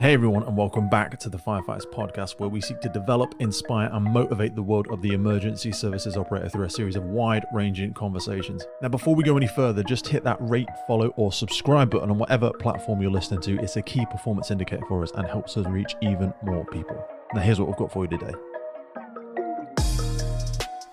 Hey everyone, and welcome back to the Firefighters podcast, where we seek to develop, inspire, and motivate the world of the emergency services operator through a series of wide-ranging conversations. Now, before we go any further, just hit that rate, follow, or subscribe button on whatever platform you're listening to. It's a key performance indicator for us and helps us reach even more people. Now, here's what we've got for you today.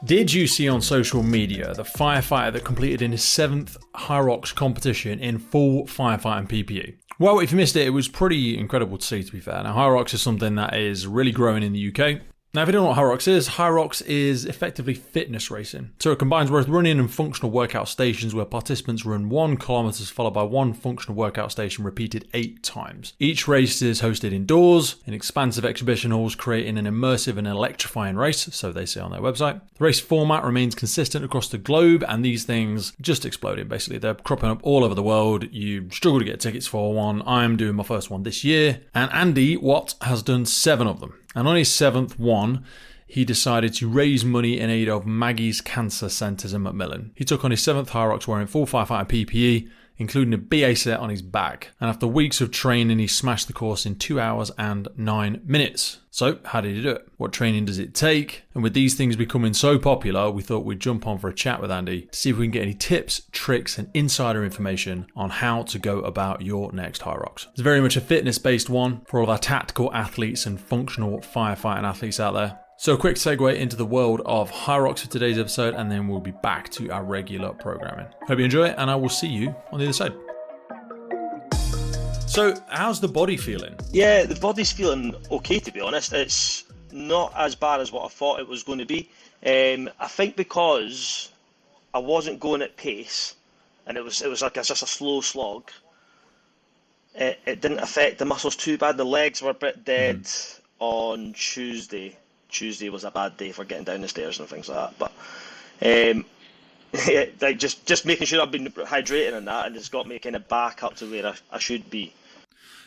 Did you see on social media the firefighter that completed in his 7th HYROX competition in full firefighting PPE? Well, if you missed it, it was pretty incredible to see, to be fair. Now, HYROX is something that is really growing in the UK. Now, if you don't know what HYROX is effectively fitness racing. So it combines both running and functional workout stations where participants run 1 kilometre followed by 1 functional workout station repeated 8 times. Each race is hosted indoors in expansive exhibition halls, creating an immersive and electrifying race, so they say on their website. The race format remains consistent across the globe, and these things just exploding, basically. They're cropping up all over the world. You struggle to get tickets for one. I'm doing my first one this year, and Andy Watt has done 7 of them. And on his 7th one, he decided to raise money in aid of Maggie's cancer centres in Macmillan. He took on his 7th HYROX wearing full firefighter PPE, including a BA set on his back. And after weeks of training, he smashed the course in 2 hours and 9 minutes. So, how did he do it? What training does it take? And with these things becoming so popular, we thought we'd jump on for a chat with Andy to see if we can get any tips, tricks, and insider information on how to go about your next HYROX. It's very much a fitness-based one for all of our tactical athletes and functional firefighting athletes out there. So a quick segue into the world of HYROX for today's episode, and then we'll be back to our regular programming. Hope you enjoy it, and I will see you on the other side. So, how's the body feeling? Yeah, the body's feeling okay, to be honest. It's not as bad as what I thought it was going to be. I think because I wasn't going at pace, and it was like just a slow slog. It didn't affect the muscles too bad. The legs were a bit dead on Tuesday. Tuesday was a bad day for getting down the stairs and things like that. But yeah, like just making sure I've been hydrating and that, and it's got me kind of back up to where I should be.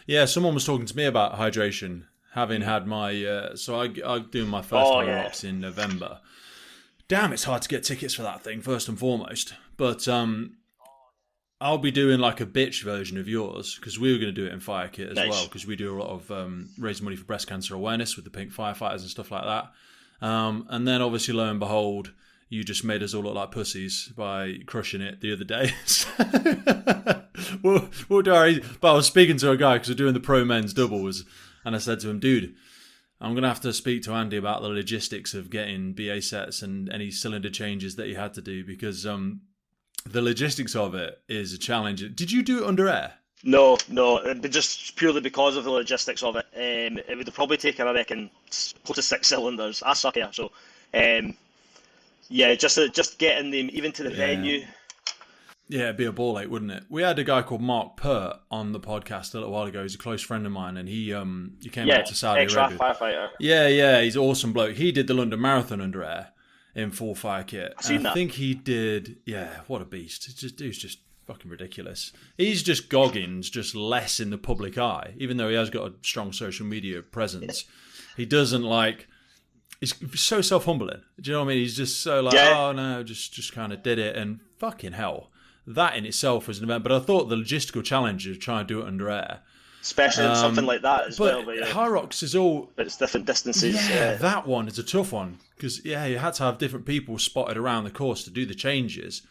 Yeah, someone was talking to me about hydration, having had my so I'm doing my first HYROX in November. Damn, it's hard to get tickets for that thing, first and foremost. But I'll be doing like a bitch version of yours, because we were going to do it in Fire Kit as well, because we do a lot of raising money for breast cancer awareness with the pink firefighters and stuff like that. And then obviously, lo and behold, you just made us all look like pussies by crushing it the other day. we'll do our, but I was speaking to a guy because we're doing the pro men's doubles, and I said to him, dude, I'm going to have to speak to Andy about the logistics of getting BA sets and any cylinder changes that you had to do, because the logistics of it is a challenge. Did you do it under air? No, just purely because of the logistics of it. It would have probably taken, I reckon, close to 6 cylinders. I suck here, so yeah, just getting them even to the venue. Yeah, it'd be a ball ache, wouldn't it? We had a guy called Mark Pert on the podcast a little while ago. He's a close friend of mine, and he came out to Saudi Arabia. Firefighter. Yeah, he's an awesome bloke. He did the London Marathon under air in full fire kit. I think he did. Yeah, what a beast! He was just fucking ridiculous. He's just Goggins, just less in the public eye, even though he has got a strong social media presence. He doesn't like. He's so self-humbling. Do you know what I mean? He's just so like, oh no, just kind of did it, and fucking hell, that in itself was an event. But I thought the logistical challenge of trying to do it under air, especially in something like that as well. But HYROX is all, but it's different distances. Yeah, that one is a tough one because you had to have different people spotted around the course to do the changes.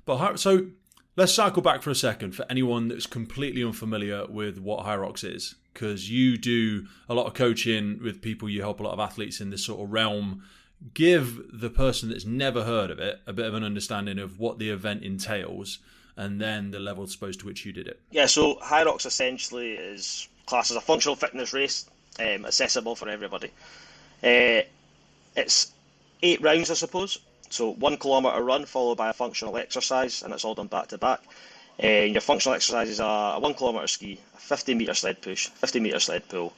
But so let's cycle back for a second for anyone that's completely unfamiliar with what HYROX is, because you do a lot of coaching with people, you help a lot of athletes in this sort of realm. Give the person that's never heard of it a bit of an understanding of what the event entails, and then the level supposed to which you did it. Yeah, so HYROX essentially is classed as a functional fitness race, accessible for everybody. It's 8 rounds, I suppose. So 1 kilometre run followed by a functional exercise, and it's all done back to back. Your functional exercises are a 1 kilometre ski, a 50 metre sled push, 50 metre sled pull,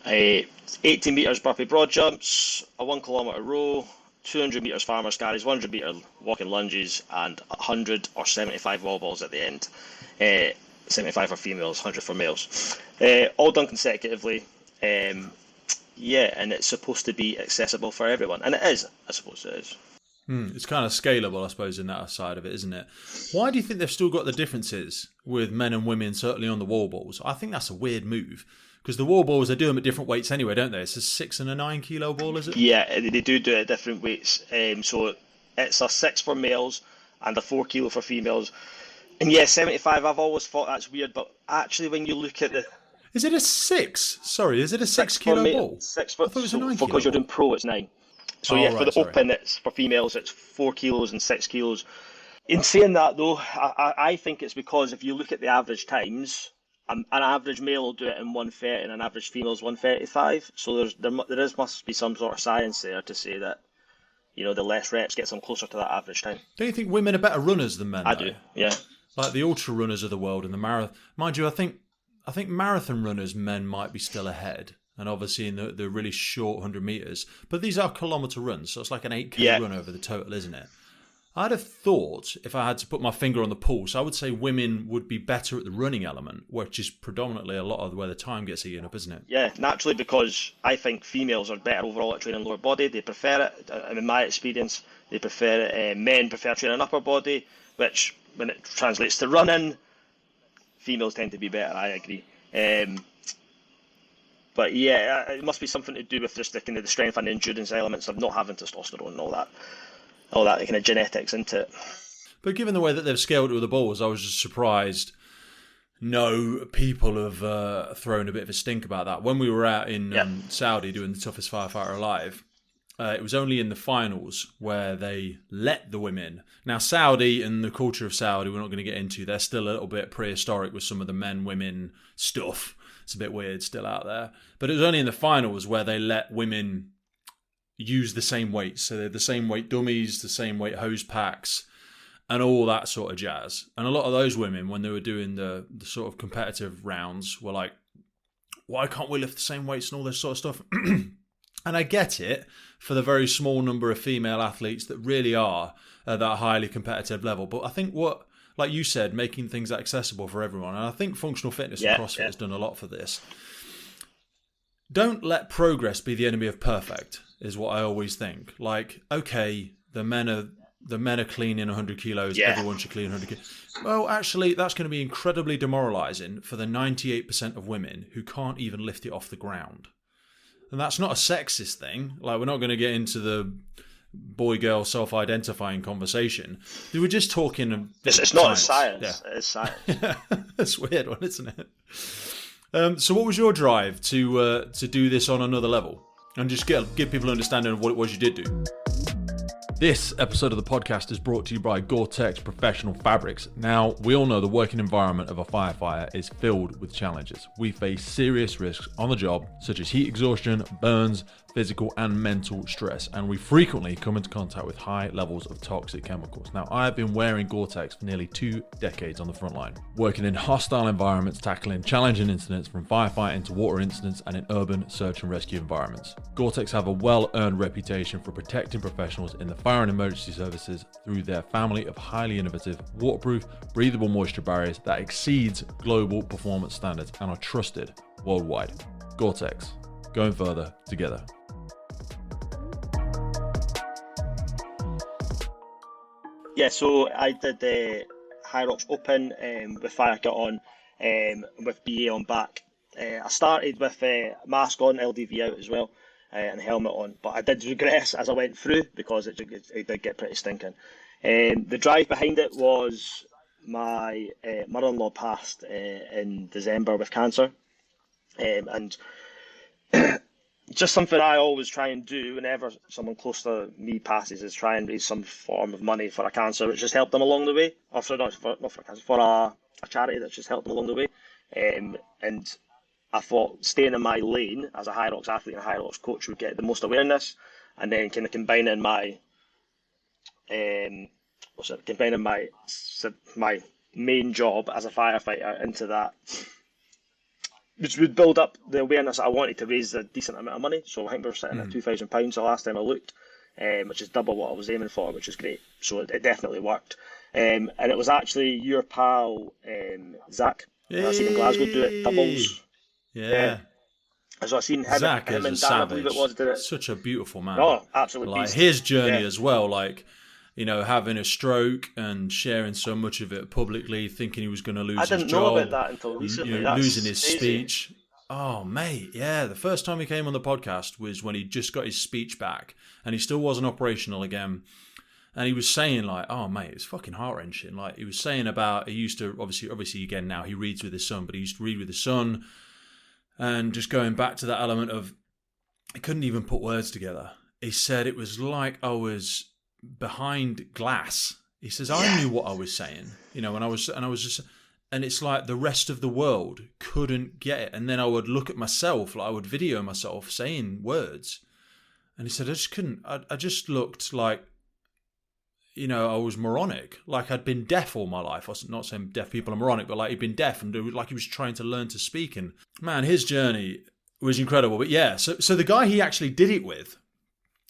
80 metres burpee broad jumps, a 1 kilometre row, 200 metres farmer's carries, 100 metre walking lunges, and 100 or 75 wall balls at the end. 75 for females, 100 for males. All done consecutively. Yeah, and it's supposed to be accessible for everyone. And it is, I suppose it is. It's kind of scalable, I suppose, in that side of it, isn't it? Why do you think they've still got the differences with men and women, certainly on the wall balls? I think that's a weird move. Because the wall balls, they do them at different weights anyway, don't they? It's a 6 and a 9 kilo ball, is it? Yeah, they do it at different weights. So it's a 6 for males and a 4 kilo for females. And yeah, 75, I've always thought that's weird, but actually when you look at the... Is it a 6? Sorry, is it a 6 kilo ball? 6 I for, thought it was a 9 because kilo you're doing ball. pro, it's 9. So for the open, it's for females, it's 4 kilos and 6 kilos. In saying that though, I think it's because if you look at the average times, an average male will do it in 1:30 and an average female is 1:35. So there must be some sort of science there to say that, the less reps gets them closer to that average time. Don't you think women are better runners than men? I do, yeah. Like the ultra runners of the world and the marathon. Mind you, I think marathon runners, men might be still ahead. And obviously in the really short 100 metres. But these are kilometre runs, so it's like an 8k run over the total, isn't it? I'd have thought, if I had to put my finger on the pulse, I would say women would be better at the running element, which is predominantly a lot of where the time gets eaten up, isn't it? Yeah, naturally, because I think females are better overall at training lower body. They prefer it, in my experience, they prefer it. Men prefer training upper body, which, when it translates to running, females tend to be better, I agree. But yeah, it must be something to do with just the kind of the strength and endurance elements of not having testosterone and all that kind of genetics into it. But given the way that they've scaled it with the balls, I was just surprised. No, people have thrown a bit of a stink about that. When we were out in Saudi doing the toughest firefighter alive, it was only in the finals where they let the women. Now, Saudi and the culture of Saudi, we're not going to get into. They're still a little bit prehistoric with some of the men-women stuff. It's a bit weird still out there. But it was only in the finals where they let women use the same weights. So they're the same weight dummies, the same weight hose packs, and all that sort of jazz. And a lot of those women, when they were doing the sort of competitive rounds, were like, why can't we lift the same weights and all this sort of stuff? And I get it for the very small number of female athletes that really are at that highly competitive level. But I think like you said, making things accessible for everyone. And I think functional fitness and CrossFit has done a lot for this. Don't let progress be the enemy of perfect, is what I always think. Like, okay, the men are cleaning 100 kilos, everyone should clean 100 kilos. Well, actually, that's going to be incredibly demoralising for the 98% of women who can't even lift it off the ground. And that's not a sexist thing. Like, we're not going to get into the boy-girl self-identifying conversation. We were just talking... It's not science. Yeah. It's science. That's a weird one, isn't it? So what was your drive to do this on another level? And just give people an understanding of what it was you did do. This episode of the podcast is brought to you by Gore-Tex Professional Fabrics. Now, we all know the working environment of a firefighter is filled with challenges. We face serious risks on the job, such as heat exhaustion, burns, physical and mental stress, and we frequently come into contact with high levels of toxic chemicals. Now, I have been wearing Gore-Tex for nearly 2 decades on the front line, working in hostile environments, tackling challenging incidents from firefighting to water incidents and in urban search and rescue environments. Gore-Tex have a well-earned reputation for protecting professionals in the fire and emergency services through their family of highly innovative, waterproof, breathable moisture barriers that exceeds global performance standards and are trusted worldwide. Gore-Tex, going further together. Yeah, so I did the HYROX Open with fire kit on, with BA on back. I started with mask on, LDV out as well, and helmet on, but I did regress as I went through because it did get pretty stinking. The drive behind it was my mother-in-law passed in December with cancer, and just something I always try and do whenever someone close to me passes is try and raise some form of money for a cancer, which just helped them along the way. Or sorry, not for cancer, for a charity that's just helped them along the way. And I thought staying in my lane as a HYROX athlete and a HYROX coach would get the most awareness, and then kind of combining my main job as a firefighter into that, which would build up the awareness that I wanted to raise a decent amount of money. So I think we're sitting at £2,000 the last time I looked, which is double what I was aiming for, which is great. So it definitely worked. And it was actually your pal, Zach, I seen in Glasgow do it, doubles. Yeah. So I seen him, Zach him is and a Dan, savage. I believe it was, did it. Such a beautiful man. Oh, absolutely. Like his journey as well, like, you know, having a stroke and sharing so much of it publicly, thinking he was going to lose his job. I didn't know about that until recently. Losing his speech. Oh, mate, yeah. The first time he came on the podcast was when he just got his speech back and he still wasn't operational again. And he was saying like, oh, mate, it's fucking heart-wrenching. Like he was saying about, he used to, obviously again now he reads with his son, but he used to read with his son. And just going back to that element of, he couldn't even put words together. He said it was like I was behind glass. He says, I knew what I was saying, and I was just, and it's like the rest of the world couldn't get it. And then I would look at myself, like I would video myself saying words. And he said, I just couldn't, I just looked like, I was moronic. Like I'd been deaf all my life. I was not saying deaf people are moronic, but like he'd been deaf and like he was trying to learn to speak. And man, his journey was incredible. But yeah, so the guy he actually did it with,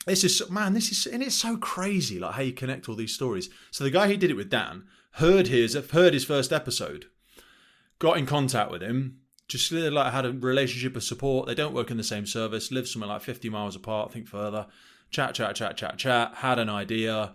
and it's so crazy, like how you connect all these stories. So the guy he did it with, Dan, heard his first episode, got in contact with him, just like had a relationship of support. They don't work in the same service, live somewhere like 50 miles apart, I think further. Chat, had an idea,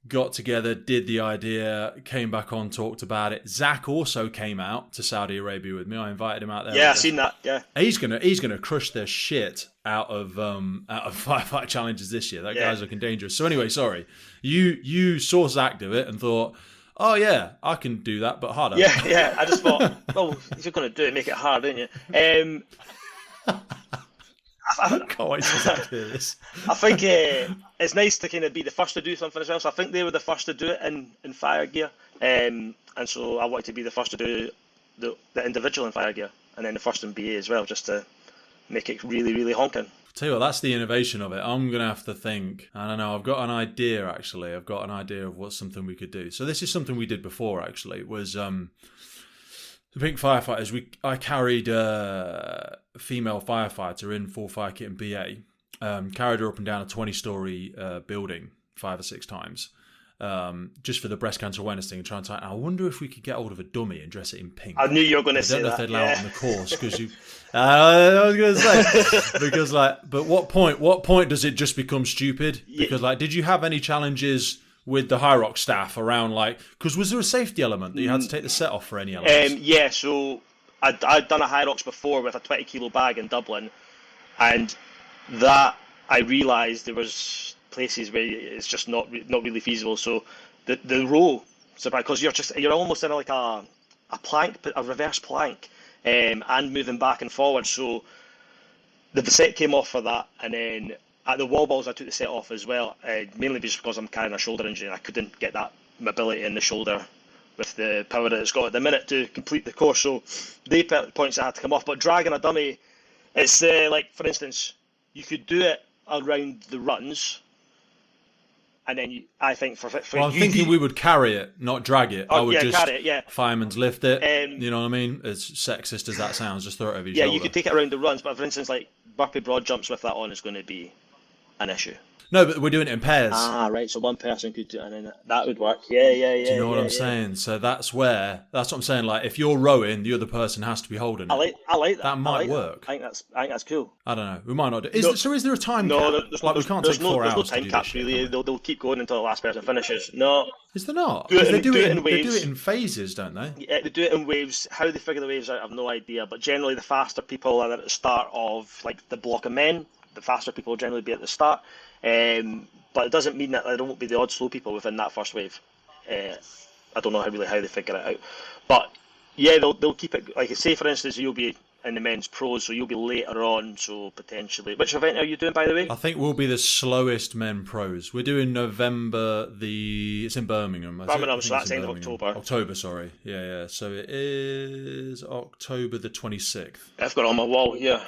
got together, did the idea, came back on, talked about it. Zach also came out to Saudi Arabia with me. I invited him out there. Yeah, I've seen that. Yeah, he's gonna crush the shit out of firefight challenges this year. That guy's looking dangerous. So anyway, sorry, you saw Zach do it and thought, oh yeah, I can do that, but harder. Yeah. I just thought, well, if you're gonna do it, make it hard, don't you? I can't wait to Zach hear this. I think it's nice to kind of be the first to do something as well. So I think they were the first to do it in Fire Gear, and so I wanted to be the first to do the individual in Fire Gear, and then the first in BA as well, just to make it really, really honking. Tell you what, that's the innovation of it. I'm going to have to think. I don't know. I've got an idea, actually. I've got an idea of what's something we could do. So this is something we did before, actually. It was the Pink Firefighters. I carried a female firefighter in full fire kit and BA. Carried her up and down a 20-story building 5 or 6 times. Just for the breast cancer awareness thing, and trying to. I wonder if we could get hold of a dummy and dress it in pink. I knew you were going to say that. I don't know if they'd allow it on the course because you. I was going to say because but what point does it just become stupid? Because did you have any challenges with the HYROX staff around because was there a safety element that you had to take the set off for any elements? Yeah, so I'd done a HYROX before with a 20 kilo bag in Dublin, and that I realised there was places where it's just not really feasible. So the row, so because you're almost in like a plank, a reverse plank, and moving back and forward. So the set came off for that, and then at the wall balls I took the set off as well, mainly just because I'm carrying a shoulder injury and I couldn't get that mobility in the shoulder with the power that it's got at the minute to complete the course. So they points that had to come off. But dragging a dummy, it's like, for instance, you could do it around the runs. And then I think for I'm thinking we would carry it, not drag it. I would just carry it, yeah. Fireman's lift it. You know what I mean? As sexist as that sounds, just throw it over your shoulder. Yeah, you could take it around the runs, but for instance, like burpee broad jumps with that on is going to be an issue. No, but we're doing it in pairs. Ah, right. So one person could do it, and then that would work. Yeah. Do you know what I'm saying? So that's what I'm saying. Like, if you're rowing, the other person has to be holding it. I like that. That might work. I think that's cool. I don't know. We might not do. Is there a time cap? No, we can't take 4 hours. There's no time cap really. They'll keep going until the last person finishes. No. Is there not? They do it in waves. They do it in phases, don't they? Yeah, they do it in waves. How they figure the waves out, I have no idea. But generally, the faster people are at the start of like the block of men, the faster people will generally be at the start. But it doesn't mean that there won't be the odd slow people within that first wave. I don't know how they figure it out. But yeah, they'll keep it, like say for instance, you'll be in the men's pros, so you'll be later on, so potentially. Which event are you doing, by the way? I think we'll be the slowest men pros. We're doing November, it's in Birmingham. Birmingham, so that's end of October. October, sorry. Yeah. So it is October the 26th. I've got it on my wall, yeah.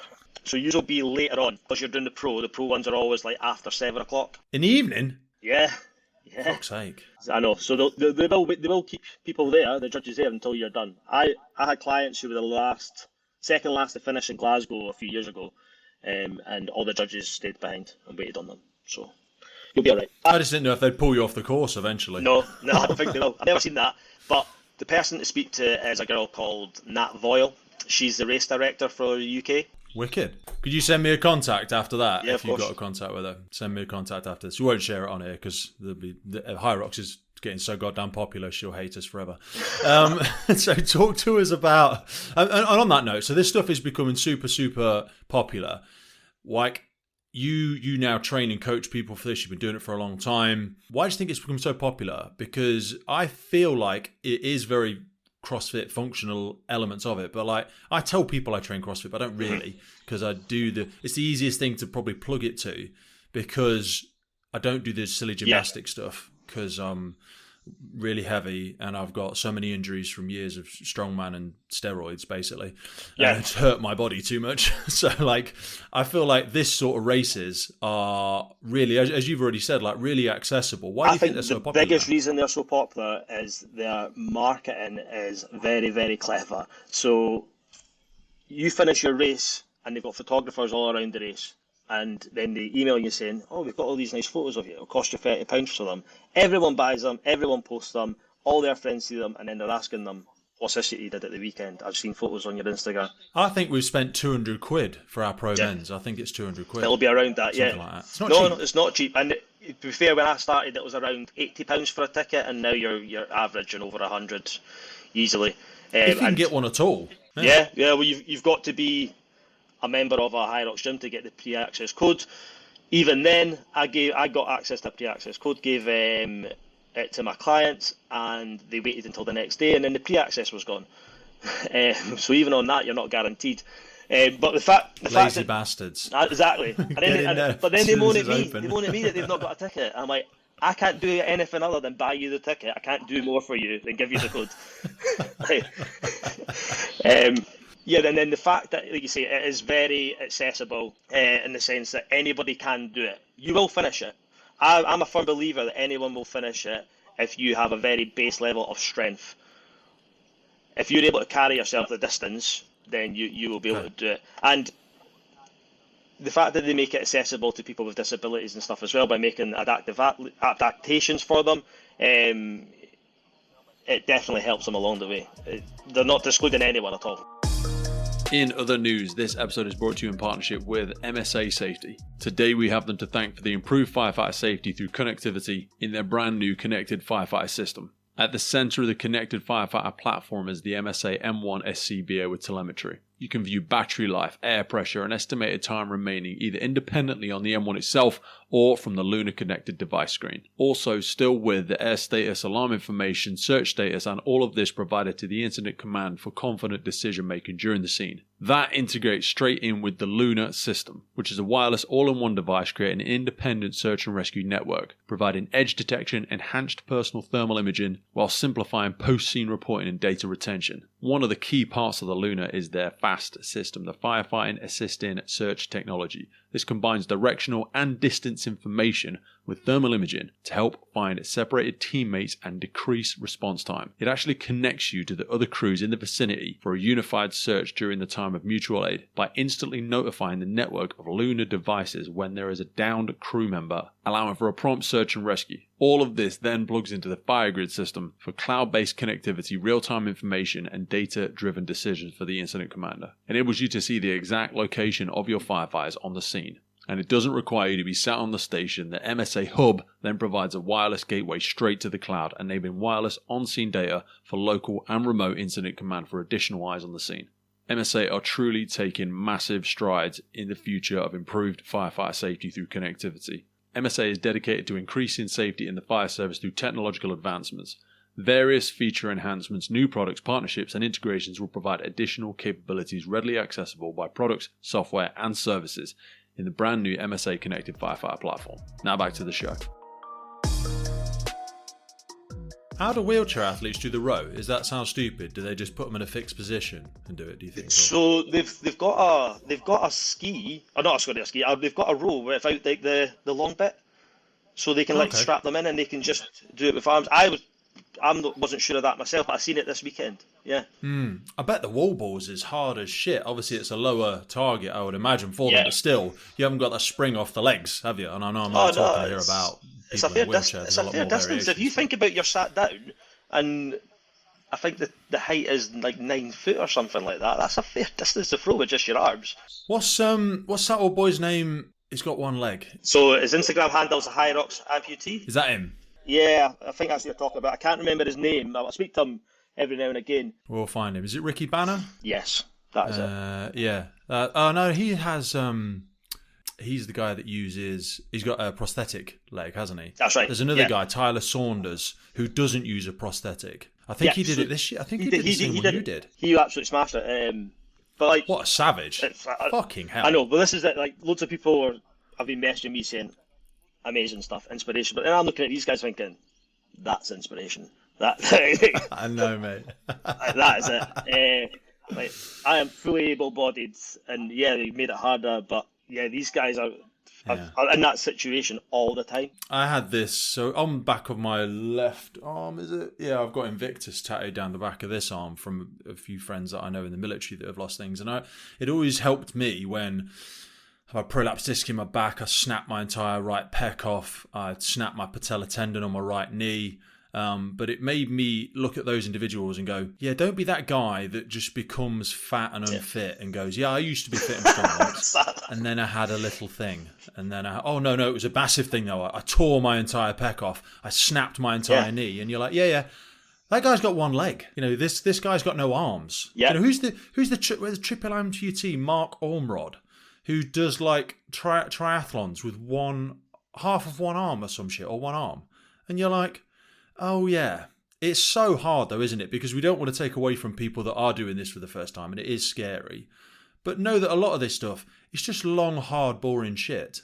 So you'll be later on, because you're doing the pro. The pro ones are always like after 7 o'clock. In the evening? Yeah. Fuck's sake. I know. So they will keep people there, the judges there, until you're done. I had clients who were the second last to finish in Glasgow a few years ago, and all the judges stayed behind and waited on them. So you'll be all right. I just didn't know if they'd pull you off the course eventually. No, I don't think they will. I've never seen that. But the person to speak to is a girl called Nat Voyle. She's the race director for the UK. Wicked. Could you send me a contact after that? Yeah, if you've got a contact with her, send me a contact after this. We won't share it on here because HYROX is getting so goddamn popular, she'll hate us forever. So talk to us about, and on that note, so this stuff is becoming super, super popular. Like, you now train and coach people for this. You've been doing it for a long time. Why do you think it's become so popular? Because I feel like it is very CrossFit functional elements of it, but like I tell people I train CrossFit, but I don't really, because it's the easiest thing to probably plug it to, because I don't do the silly gymnastic stuff, because I'm really heavy and I've got so many injuries from years of strongman and steroids, basically. It's hurt my body too much. So like I feel like this sort of races are really, as you've already said, like really accessible. Why do you think they're so popular? The biggest reason they're so popular is their marketing is very, very clever. So you finish your race and they've got photographers all around the race, and then they email you saying, oh, we've got all these nice photos of you, it'll cost you £30 for them. Everyone buys them, everyone posts them, all their friends see them, and then they're asking them, what's this that you did at the weekend? I've seen photos on your Instagram. I think we've spent 200 quid for our pro men's. I think it's 200 quid. It'll be around that, something like that. It's not cheap. No, it's not cheap. And to be fair, when I started, it was around £80 for a ticket, and now you're averaging over 100 easily. If you can get one at all. Yeah. Well, you've got to be a member of a HYROX gym to get the pre-access code. Even then, I got access to a pre-access code, gave it to my clients, and they waited until the next day, and then the pre-access was gone. So even on that, you're not guaranteed. But the fact lazy bastards. Exactly. But then they moan at me. They moan at me that they've not got a ticket. I'm like, I can't do anything other than buy you the ticket. I can't do more for you than give you the code. And then the fact that, like you say, it is very accessible in the sense that anybody can do it. You will finish it. I'm a firm believer that anyone will finish it if you have a very base level of strength. If you're able to carry yourself the distance, then you will be able to do it. And the fact that they make it accessible to people with disabilities and stuff as well by making adaptations for them, it definitely helps them along the way. They're not excluding anyone at all. In other news, this episode is brought to you in partnership with MSA Safety. Today we have them to thank for the improved firefighter safety through connectivity in their brand new connected firefighter system. At the centre of the connected firefighter platform is the MSA M1 SCBA with telemetry. You can view battery life, air pressure and estimated time remaining either independently on the M1 itself or from the Luna connected device screen. Also, still with the air status, alarm information, search status and all of this provided to the incident command for confident decision making during the scene. That integrates straight in with the Luna system, which is a wireless all-in-one device creating an independent search and rescue network, providing edge detection, enhanced personal thermal imaging, while simplifying post-scene reporting and data retention. One of the key parts of the Luna is their FAST system, the Firefighting Assisting Search Technology. This combines directional and distance information with thermal imaging to help find separated teammates and decrease response time. It actually connects you to the other crews in the vicinity for a unified search during the time of mutual aid by instantly notifying the network of Luna devices when there is a downed crew member, allowing for a prompt search and rescue. All of this then plugs into the FireGrid system for cloud-based connectivity, real-time information, and data-driven decisions for the incident commander. It enables you to see the exact location of your firefighters on the scene. And it doesn't require you to be sat on the station. The MSA Hub then provides a wireless gateway straight to the cloud, enabling wireless on-scene data for local and remote incident command for additional eyes on the scene. MSA are truly taking massive strides in the future of improved firefighter safety through connectivity. MSA is dedicated to increasing safety in the fire service through technological advancements. Various feature enhancements, new products, partnerships, and integrations will provide additional capabilities readily accessible by products, software, and services in the brand new MSA Connected Firefighter platform. Now back to the show. How do wheelchair athletes do the row? Does that sound stupid? Do they just put them in a fixed position and do it? Do you think? So they've got a ski, or not a ski. They've got a row without like the long bit, so they can strap them in and they can just do it with arms. I wasn't sure of that myself, but I seen it this weekend. Yeah. I bet the wall balls is hard as shit. Obviously, it's a lower target, I would imagine, for them, but still, you haven't got that spring off the legs, have you? And I know I'm not talking here about. It's a fair distance. If you think about you're sat down, and I think the height is like 9 foot or something like that. That's a fair distance to throw with just your arms. What's that old boy's name? He's got one leg. So his Instagram handle's HYROX amputee. Is that him? Yeah, I think that's what you're talking about. I can't remember his name. I speak to him every now and again. We'll find him. Is it Ricky Banner? Yes, that is it. Yeah. Oh no, he has. He's the guy that uses. He's got a prosthetic leg, hasn't he? That's right. There's another yeah. guy, Tyler Saunders, who doesn't use a prosthetic. I think he did it this year. I think he did the same one you did. He absolutely smashed it. But like, What a savage! Fucking hell! I know, but this is it. Like, loads of people have been messaging me saying amazing stuff, inspiration. But then I'm looking at these guys thinking, that's inspiration. That I know, mate. that is it. Like, I am fully able-bodied, and yeah, they made it harder. But yeah, these guys are in that situation all the time. I had this, so on the back of my left arm, is it? Yeah, I've got Invictus tattooed down the back of this arm from a few friends that I know in the military that have lost things. And it always helped me when I had a prolapse disc in my back, I snapped my entire right pec off, I snapped my patella tendon on my right knee. But it made me look at those individuals and go, yeah, don't be that guy that just becomes fat and unfit and goes, yeah, I used to be fit and strong once, and then I had a little thing, and then oh no, it was a massive thing though. I tore my entire pec off, I snapped my entire knee, and you're like, yeah, that guy's got one leg. You know, this guy's got no arms. Yeah. You know, where's the triple amputee Mark Ormrod, who does like triathlons with half of one arm or some shit, or one arm, and you're like, oh, yeah. It's so hard, though, isn't it? Because we don't want to take away from people that are doing this for the first time, and it is scary. But know that a lot of this stuff is just long, hard, boring shit.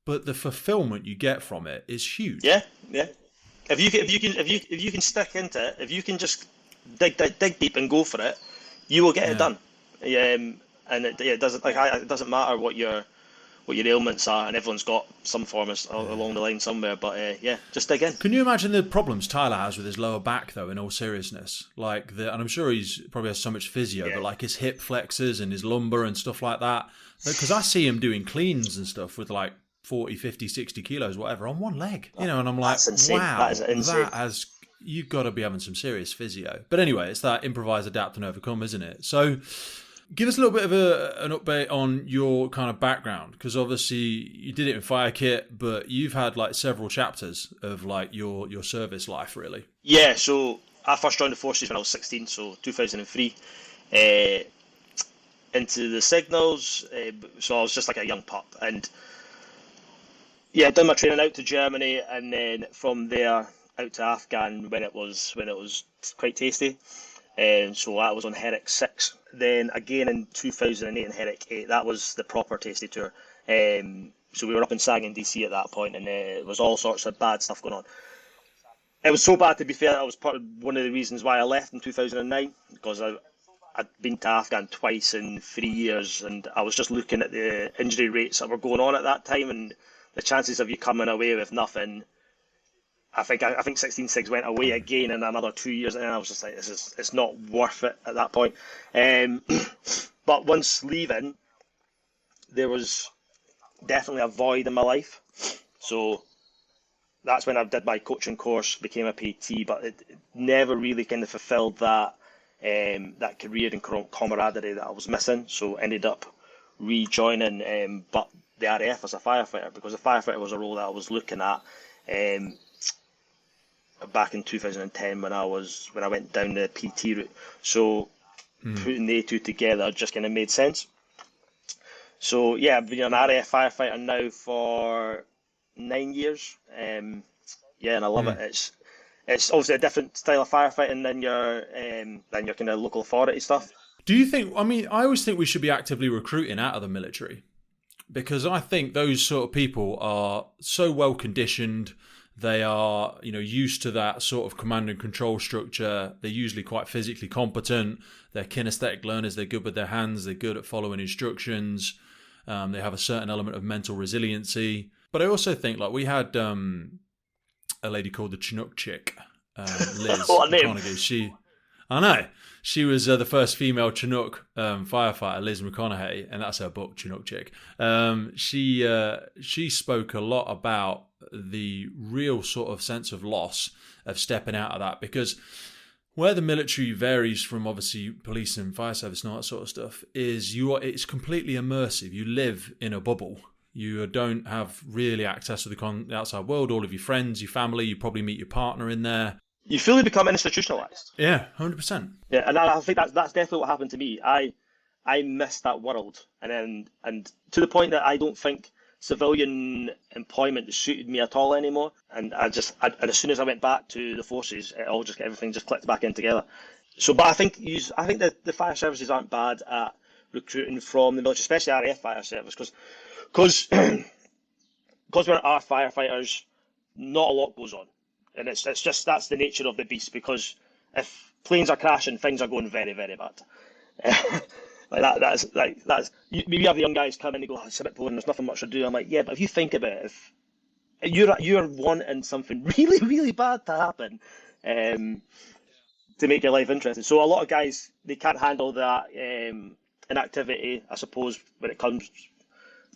But the fulfillment you get from it is huge. Yeah. If you can stick into it, if you can just dig deep and go for it, you will get it done. And it doesn't matter what your ailments are, and everyone's got some form along the line somewhere, but just dig in. Can you imagine the problems Tyler has with his lower back, though, in all seriousness? Like, and I'm sure he's probably has so much physio, but like his hip flexors and his lumbar and stuff like that. Because I see him doing cleans and stuff with like 40, 50, 60 kilos, whatever, on one leg. You know, and I'm like, wow, that is insane. You've got to be having some serious physio. But anyway, it's that improvise, adapt and overcome, isn't it? So give us a little bit of an update on your kind of background, because obviously you did it in fire kit, but you've had like several chapters of like your service life, really. Yeah, so I first joined the forces when I was 16, so 2003, into the signals. So I was just like a young pup, and yeah, done my training out to Germany, and then from there out to Afghan when it was quite tasty. So that was on HYROX 6. Then again in 2008 in HYROX 8, that was the proper tasty tour. So we were up in Sagan DC at that point, and there was all sorts of bad stuff going on. It was so bad, to be fair, that was one of the reasons why I left in 2009, because I'd been to Afghan twice in 3 years, and I was just looking at the injury rates that were going on at that time, and the chances of you coming away with nothing. I think 16.6 went away again in another 2 years, and I was just like, it's not worth it at that point. But once leaving, there was definitely a void in my life. So that's when I did my coaching course, became a PT, but it never really kind of fulfilled that career and camaraderie that I was missing. So ended up rejoining, but the RAF as a firefighter, because the firefighter was a role that I was looking at. Back in 2010 when I went down the PT route, so putting the two together just kind of made sense. So yeah, I've been an RAF firefighter now for 9 years. And I love it. It's obviously a different style of firefighting than your kind of local authority stuff. Do you think? I mean, I always think we should be actively recruiting out of the military, because I think those sort of people are so well conditioned. They are, used to that sort of command and control structure. They're usually quite physically competent. They're kinesthetic learners. They're good with their hands. They're good at following instructions. They have a certain element of mental resiliency. But I also think, like, we had a lady called the Chinook chick, Liz. What a name. McConaughey. I know. She was the first female Chinook firefighter, Liz McConaughey, and that's her book, Chinook Chick. She spoke a lot about the real sort of sense of loss of stepping out of that, because where the military varies from obviously police and fire service and all that sort of stuff is it's completely immersive. You live in a bubble. You don't have really access to the outside world. All of your friends, your family, you probably meet your partner in there. You fully become institutionalized. Yeah, 100%. Yeah, and I think that's definitely what happened to me. I missed that world, and to the point that I don't think civilian employment suited me at all anymore. And and as soon as I went back to the forces, everything just clicked back in together. So, but I think that the fire services aren't bad at recruiting from the military, especially RAF fire service, because we're our firefighters, not a lot goes on, and it's just that's the nature of the beast. Because if planes are crashing, things are going very, very bad. We have the young guys come in and go, oh, it's a bit boring, there's nothing much to do. I'm like, yeah, but if you think about it, if you're wanting something really, really bad to happen, to make your life interesting. So a lot of guys, they can't handle that inactivity, I suppose, when it comes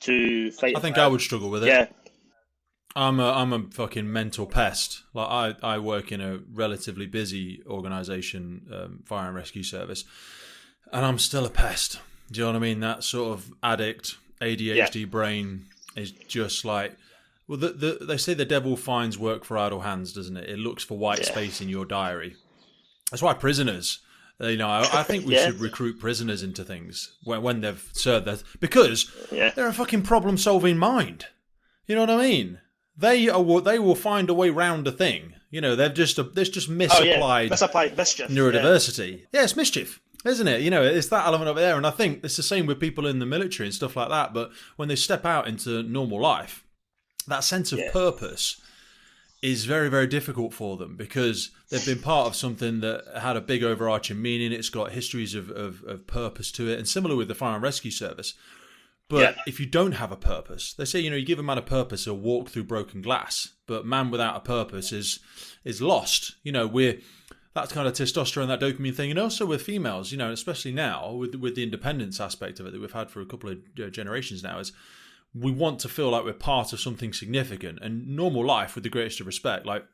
to fighting. I think I would struggle with it. Yeah. I'm a fucking mental pest. Like I work in a relatively busy organisation, fire and rescue service, and I'm still a pest. Do you know what I mean? That sort of addict, ADHD brain is just like, well, they say the devil finds work for idle hands, doesn't it? It looks for white space in your diary. That's why prisoners, I think we should recruit prisoners into things when they've served that, because they're a fucking problem-solving mind. You know what I mean? They will find a way round a thing. There's just misapplied mischief. Neurodiversity. Yeah, it's mischief, isn't it? It's that element of it there. And I think it's the same with people in the military and stuff like that. But when they step out into normal life, that sense of purpose is very, very difficult for them, because they've been part of something that had a big overarching meaning. It's got histories of purpose to it. And similar with the fire and rescue service. But if you don't have a purpose, they say, you give a man a purpose, he'll walk through broken glass. But man without a purpose is lost. That's kind of testosterone, that dopamine thing. And also with females, especially now with the independence aspect of it that we've had for a couple of generations now, is we want to feel like we're part of something significant. And normal life, with the greatest of respect, like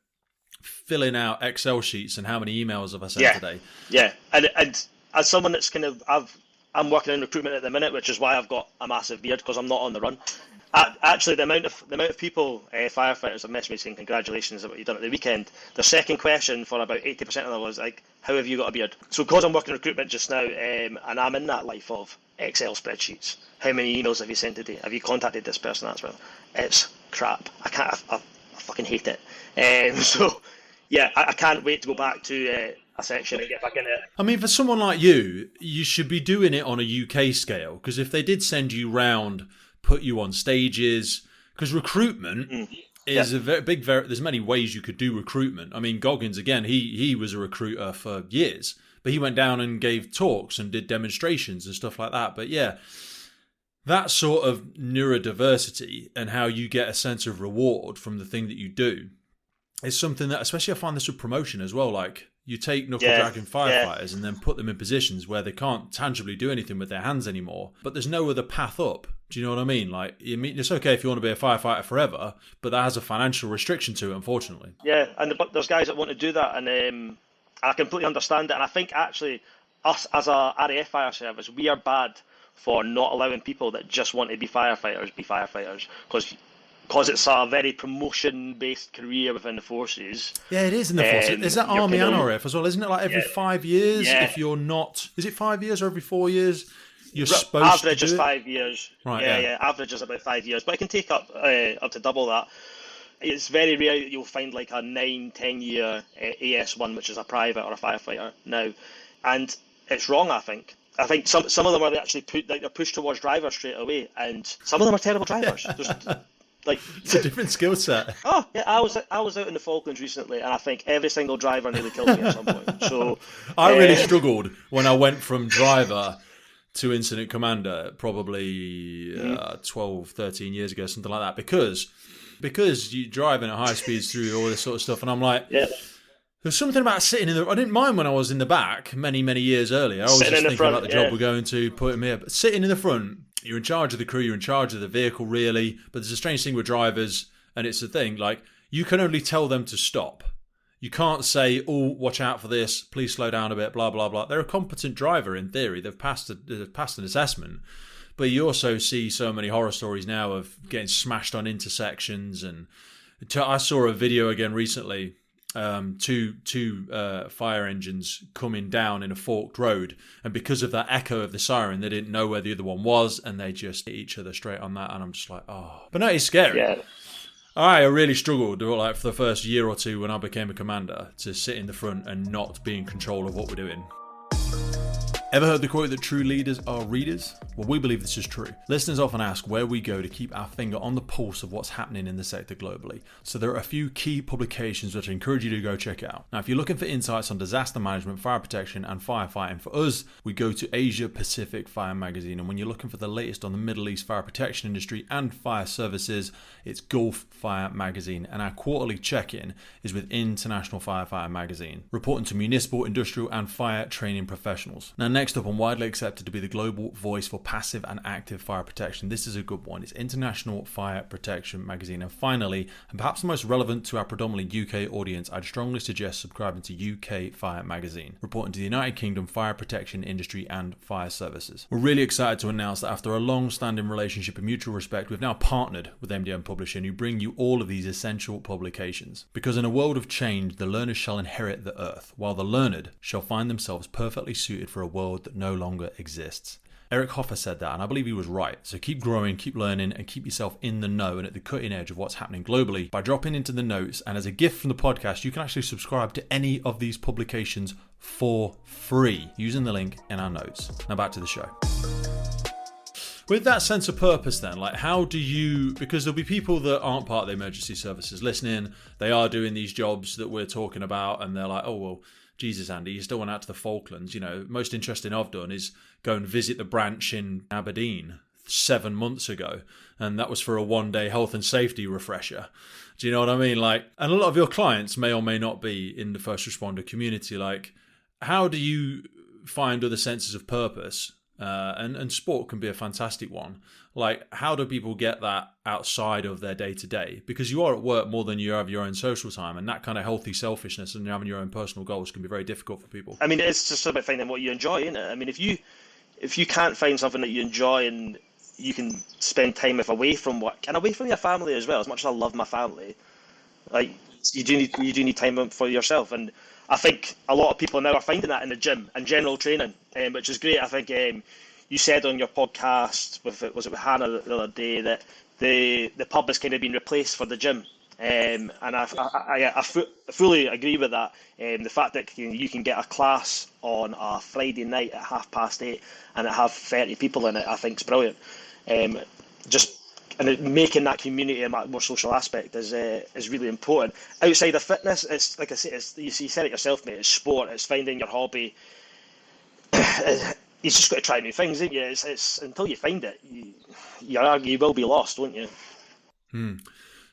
filling out Excel sheets and how many emails have I sent today. Yeah, and as someone that's I'm working in recruitment at the minute, which is why I've got a massive beard, because I'm not on the run. Actually, the amount of people, firefighters, have messaged me saying congratulations on what you've done at the weekend. The second question for about 80% of them was like, how have you got a beard? So because I'm working in recruitment just now, and I'm in that life of Excel spreadsheets, how many emails have you sent today? Have you contacted this person? That's well, it's crap. I fucking hate it. I can't wait to go back to a section and get back in it. I mean, for someone like you should be doing it on a UK scale, because if they did send you round, put you on stages, because recruitment is a very big. There's many ways you could do recruitment. I mean, Goggins again, he was a recruiter for years, but he went down and gave talks and did demonstrations and stuff like that. But yeah, that sort of neurodiversity and how you get a sense of reward from the thing that you do is something that, especially I find this with promotion as well, like you take knuckle-dragging firefighters and then put them in positions where they can't tangibly do anything with their hands anymore, but there's no other path up. Do you know what I mean? Like, it's okay if you want to be a firefighter forever, but that has a financial restriction to it, unfortunately. Yeah, but there's guys that want to do that, and I completely understand it. And I think, actually, us as a RAF fire service, we are bad for not allowing people that just want to be firefighters, because it's a very promotion-based career within the forces. Yeah, it is in the forces. Is that Army and RAF as well? Isn't it like every 5 years? Yeah. If you're not... Is it 5 years or every 4 years? You're supposed average to do is it? 5 years. Right, yeah. Average is about 5 years. But it can take up to double that. It's very rare that you'll find like a 9-10 year AS1, which is a private or a firefighter now. And it's wrong, I think. I think some of them are actually they're pushed towards drivers straight away. And some of them are terrible drivers. It's a different skill set. Oh yeah, I was out in the Falklands recently, and I think every single driver nearly killed me at some point. So I really struggled when I went from driver to incident commander, probably 12, 13 years ago, something like that, because you're driving at high speeds through all this sort of stuff, and I'm like, there's something about sitting in the... I didn't mind when I was in the back many, many years earlier. I was just thinking about the job we're going to, putting me up. But sitting in the front, you're in charge of the crew, you're in charge of the vehicle, really. But there's a strange thing with drivers, and it's the thing, like, you can only tell them to stop. You can't say, oh, watch out for this, please slow down a bit, blah, blah, blah. They're a competent driver in theory. They've passed an assessment. But you also see so many horror stories now of getting smashed on intersections. And I saw a video again recently, two fire engines coming down in a forked road, and because of that echo of the siren, they didn't know where the other one was, and they just hit each other straight on that. And I'm just like, oh. But no, it's scary. Yeah. I really struggled, like, for the first year or two when I became a commander, to sit in the front and not be in control of what we're doing. Ever heard the quote that true leaders are readers? Well, we believe this is true. Listeners often ask where we go to keep our finger on the pulse of what's happening in the sector globally. So there are a few key publications which I encourage you to go check out. Now, if you're looking for insights on disaster management, fire protection and firefighting, for us, we go to Asia Pacific Fire Magazine. And when you're looking for the latest on the Middle East fire protection industry and fire services, it's Gulf Fire Magazine. And our quarterly check-in is with International Firefighter Magazine, reporting to municipal, industrial and fire training professionals. Now, next up, and widely accepted to be the global voice for passive and active fire protection, this is a good one. It's International Fire Protection Magazine. And finally, and perhaps the most relevant to our predominantly UK audience, I'd strongly suggest subscribing to UK Fire Magazine, reporting to the United Kingdom fire protection industry and fire services. We're really excited to announce that after a long-standing relationship and mutual respect, we've now partnered with MDM Publishing, who bring you all of these essential publications. Because in a world of change, the learners shall inherit the earth, while the learned shall find themselves perfectly suited for a world that no longer exists. Eric Hoffer said that, and I believe he was right. So keep growing, keep learning, and keep yourself in the know and at the cutting edge of what's happening globally by dropping into the notes. And as a gift from the podcast, you can actually subscribe to any of these publications for free using the link in our notes. Now back to the show. With that sense of purpose then, like, how do you, because there'll be people that aren't part of the emergency services listening, they are doing these jobs that we're talking about, and they're like, oh, well, Jesus, Andy, you still went out to the Falklands. You know, most interesting I've done is go and visit the branch in Aberdeen 7 months ago. And that was for a one-day health and safety refresher. Do you know what I mean? Like, and a lot of your clients may or may not be in the first responder community. Like, how do you find other senses of purpose? And sport can be a fantastic one. Like, how do people get that outside of their day-to-day? Because you are at work more than you have your own social time, and that kind of healthy selfishness and having your own personal goals can be very difficult for people. I mean, it's just about finding what you enjoy, isn't it? I mean, if you can't find something that you enjoy and you can spend time with away from work and away from your family as well, as much as I love my family, like, you do need time for yourself. And I think a lot of people now are finding that in the gym and general training, which is great. I think you said on your podcast, was it with Hannah the other day, that the pub has kind of been replaced for the gym. And I fully agree with that. The fact that you can get a class on a Friday night at 8:30 and it have 30 people in it, I think is brilliant. And making that community a more social aspect is really important. Outside of fitness, it's like I say, you said it yourself, mate. It's sport. It's finding your hobby. You just got to try new things, ain't you? It's until you find it, you will be lost, won't you?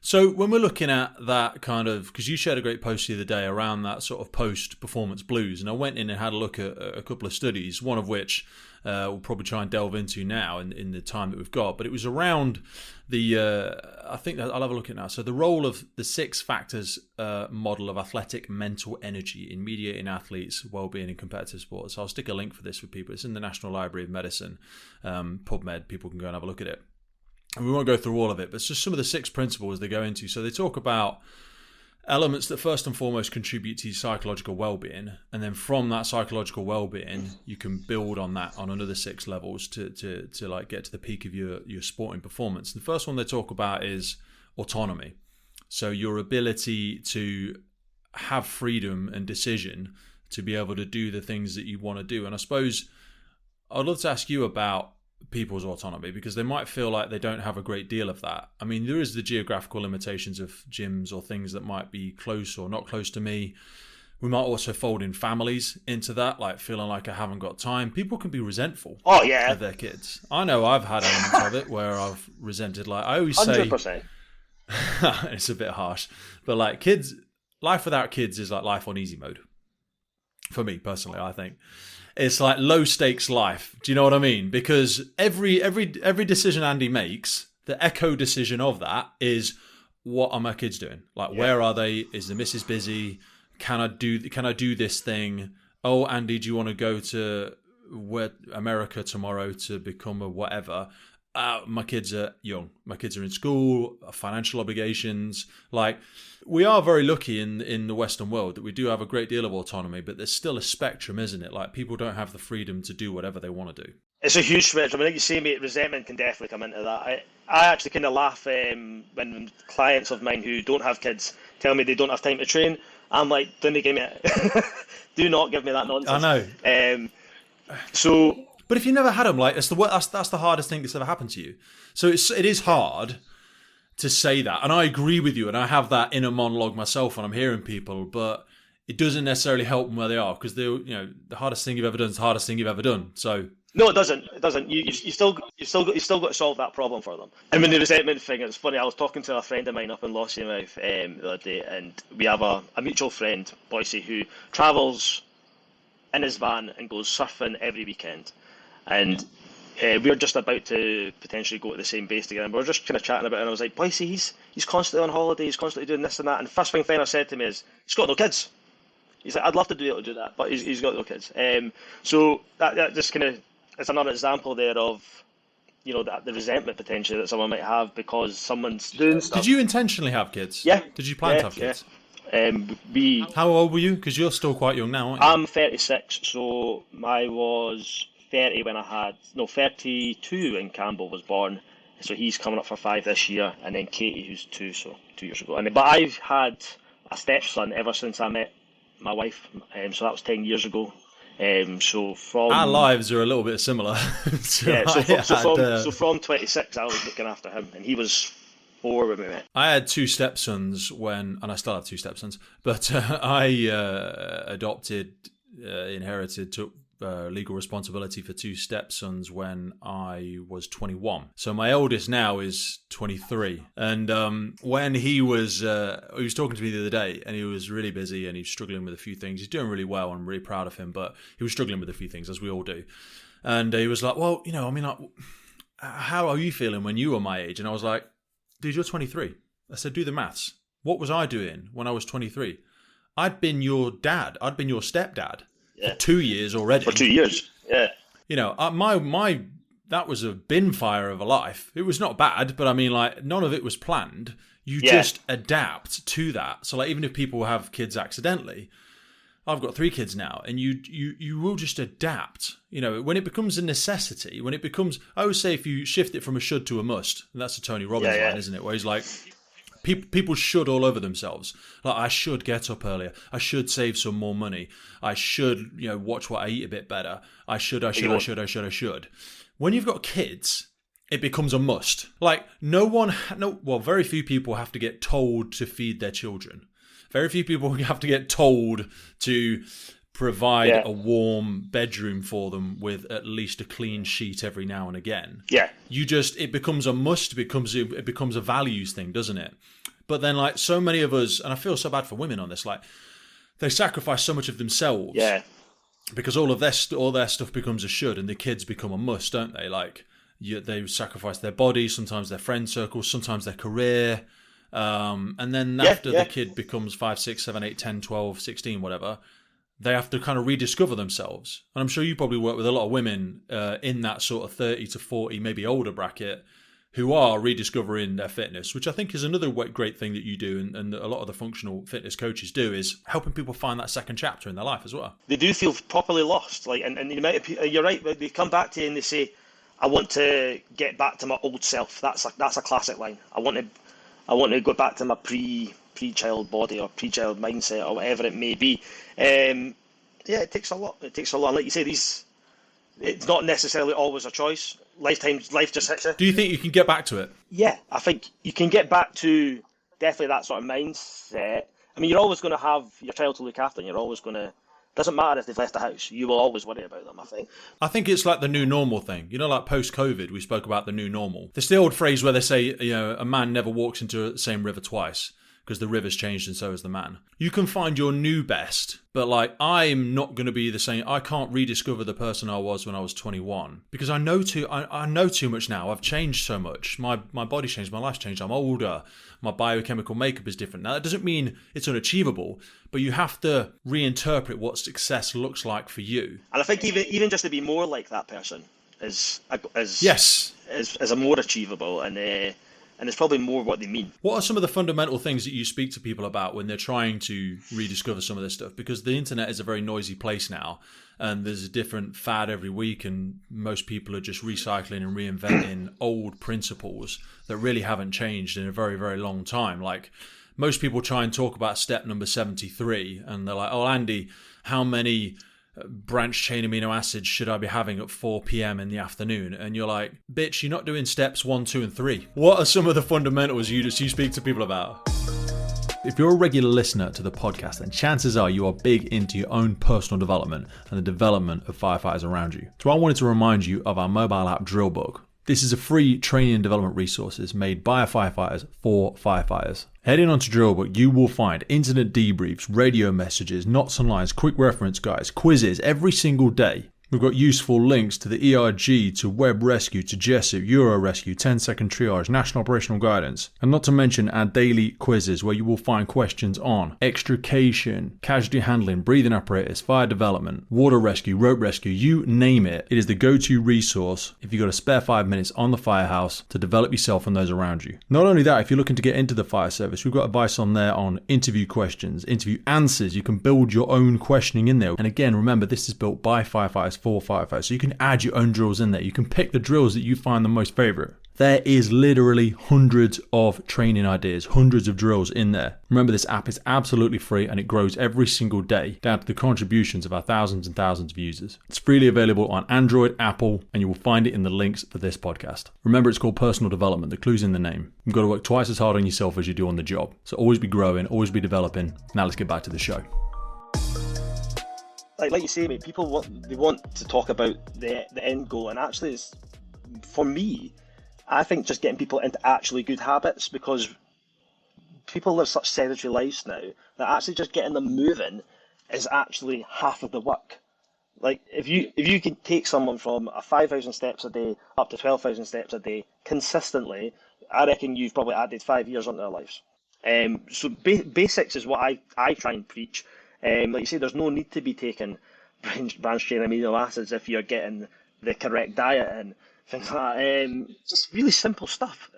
So when we're looking at that kind of, because you shared a great post the other day around that sort of post-performance blues, and I went in and had a look at a couple of studies, one of which we'll probably try and delve into now in the time that we've got, but it was around I think that I'll have a look at it now. So the role of the 6 factors model of athletic mental energy in mediating athletes' well-being in competitive sports. So I'll stick a link for this for people. It's in the National Library of Medicine, PubMed. People can go and have a look at it. And we won't go through all of it, but it's just some of the 6 principles they go into. So they talk about elements that first and foremost contribute to your psychological well-being, and then from that psychological well-being, you can build on that on another 6 levels to like get to the peak of your sporting performance. The first one they talk about is autonomy. So your ability to have freedom and decision to be able to do the things that you want to do. And I suppose I'd love to ask you about people's autonomy, because they might feel like they don't have a great deal of that. I mean, there is the geographical limitations of gyms or things that might be close or not close to me. We might also fold in families into that, like feeling like I haven't got time. People can be resentful of their kids. I know I've had elements of it where I've resented, like I always say 100%. It's a bit harsh, but like kids, life without kids is like life on easy mode. For me personally, I think it's like low stakes life. Do you know what I mean? Because every decision Andy makes, the echo decision of that is, what are my kids doing? Like, where are they? Is the missus busy? Can I do this thing? Oh, Andy, do you want to go to America tomorrow to become a whatever. My kids are young. My kids are in school, financial obligations. Like, we are very lucky in the Western world that we do have a great deal of autonomy, but there's still a spectrum, isn't it? Like, people don't have the freedom to do whatever they want to do. It's a huge spectrum. I think you say, mate, resentment can definitely come into that. I actually kind of laugh when clients of mine who don't have kids tell me they don't have time to train. I'm like, do not give me that nonsense. I know. But if you never had them, like, that's the hardest thing that's ever happened to you. So it is hard to say that, and I agree with you, and I have that inner monologue myself when I'm hearing people, but it doesn't necessarily help them where they are, because the hardest thing you've ever done is the hardest thing you've ever done. So no, it doesn't. It doesn't. You still got to solve that problem for them. And when the resentment thing, it's funny. I was talking to a friend of mine up in Lossiemouth the other day, and we have a mutual friend, Boise, who travels in his van and goes surfing every weekend. And we're just about to potentially go to the same base together. And we're just kind of chatting about it. And I was like, Boise, he's constantly on holiday. He's constantly doing this and that. And the first thing Fenner said to me is, he's got no kids. He's like, I'd love to be able to do that, but he's got no kids. So that just kind of is another example there of, the resentment potentially that someone might have because someone's doing stuff. Did you intentionally have kids? Yeah. Did you plan to have kids? Yeah. How old were you? Because you're still quite young now, aren't you? I'm 36, so I was 30 when 32 when Campbell was born. So he's coming up for 5 this year, and then Katie, who's 2, so 2 years ago. But I've had a stepson ever since I met my wife, so that was 10 years ago. So from our lives are a little bit similar. So from 26, I was looking after him, and he was 4 when we met. I had 2 stepsons and I still have 2 stepsons, but I inherited, took legal responsibility for 2 stepsons when I was 21. So my oldest now is 23. And when he was talking to me the other day, and he was really busy and he's struggling with a few things. He's doing really well, and I'm really proud of him, but he was struggling with a few things, as we all do. And he was like, well, how are you feeling when you were my age? And I was like, dude, you're 23. I said, do the maths. What was I doing when I was 23? I'd been your dad. I'd been your stepdad. Yeah. For 2 years already. For 2 years, yeah. My that was a bin fire of a life. It was not bad, but I mean, like, none of it was planned. You just adapt to that. So, like, even if people have kids accidentally, I've got 3 kids now, and you will just adapt. When it becomes a necessity, I always say, if you shift it from a should to a must, and that's a Tony Robbins line, isn't it? Where he's like, people should all over themselves. Like, I should get up earlier. I should save some more money. I should, watch what I eat a bit better. I should. When you've got kids, it becomes a must. Like, very few people have to get told to feed their children. Very few people have to get told to provide a warm bedroom for them with at least a clean sheet every now and again. Yeah. It becomes a must, it becomes a values thing, doesn't it? But then, like, so many of us, and I feel so bad for women on this, like, they sacrifice so much of themselves. Yeah. Because all their stuff becomes a should, and the kids become a must, don't they? Like, they sacrifice their body, sometimes their friend circles, sometimes their career. And then after the kid becomes 5, 6, 7, 8, 10, 12, 16, whatever, they have to kind of rediscover themselves. And I'm sure you probably work with a lot of women in that sort of 30 to 40, maybe older bracket, who are rediscovering their fitness, which I think is another great thing that you do, and a lot of the functional fitness coaches do, is helping people find that second chapter in their life as well. They do feel properly lost, like, and you're right. They come back to you and they say, "I want to get back to my old self." That's a classic line. I want to go back to my pre-child body or pre-child mindset or whatever it may be. It takes a lot. Like you say, it's not necessarily always a choice. Life just hits you. Do you think you can get back to it? Yeah, I think you can get back to definitely that sort of mindset. I mean, you're always going to have your child to look after, and you're always going to. Doesn't matter if they've left the house. You will always worry about them, I think. I think it's like the new normal thing. Like post-COVID, we spoke about the new normal. There's the old phrase where they say, a man never walks into the same river twice. because the river's changed and so has the man. You can find your new best, but like, I'm not going to be the same. I can't rediscover the person I was when I was 21 because I know too much now. I've changed so much. My body's changed, my life's changed. I'm older. My biochemical makeup is different. Now, that doesn't mean it's unachievable, but you have to reinterpret what success looks like for you. And I think even just to be more like that person is yes, is a more achievable, and it's probably more what they mean. What are some of the fundamental things that you speak to people about when they're trying to rediscover some of this stuff? Because the internet is a very noisy place now, and there's a different fad every week, and most people are just recycling and reinventing old principles that really haven't changed in a very, very long time. Like, most people try and talk about step number 73, and they're like, oh, Andy, how many branch chain amino acids should I be having at 4 p.m. in the afternoon? And you're like, bitch, you're not doing steps 1, 2, and 3. What are some of the fundamentals you speak to people about? If you're a regular listener to the podcast, then chances are you are big into your own personal development and the development of firefighters around you. So I wanted to remind you of our mobile app Drill Book. This is a free training and development resources made by firefighters for firefighters. Heading on to Drillbook, you will find incident debriefs, radio messages, knots and lines, quick reference guides, quizzes every single day. We've got useful links to the ERG, to Web Rescue, to Jessup, Euro Rescue, 10-second triage, National Operational Guidance, and not to mention our daily quizzes where you will find questions on extrication, casualty handling, breathing apparatus, fire development, water rescue, rope rescue, you name it. It is the go-to resource if you've got a spare 5 minutes on the firehouse to develop yourself and those around you. Not only that, if you're looking to get into the fire service, we've got advice on there on interview questions, interview answers. You can build your own questioning in there. And again, remember, this is built by firefighters for firefighters, so you can add your own drills in there. You can pick the drills that you find the most favorite. There is literally hundreds of training ideas, hundreds of drills in there. Remember, this app is absolutely free and it grows every single day down to the contributions of our thousands and thousands of users. It's freely available on Android, Apple, and you will find it in the links for this podcast. Remember, it's called personal development. The clue's in the name. You've got to work twice as hard on yourself as you do on the job. So always be growing, always be developing. Now let's get back to the show. Like you say, mate, people want to talk about the end goal, and actually, it's, for me, I think just getting people into actually good habits, because people live such sedentary lives now that actually just getting them moving is actually half of the work. Like if you can take someone from 5,000 steps a day up to 12,000 steps a day consistently, I reckon you've probably added 5 years onto their lives. So basics is what I try and preach. Like you say, there's no need to be taking branch chain amino acids if you're getting the correct diet and things like that. Just really simple stuff.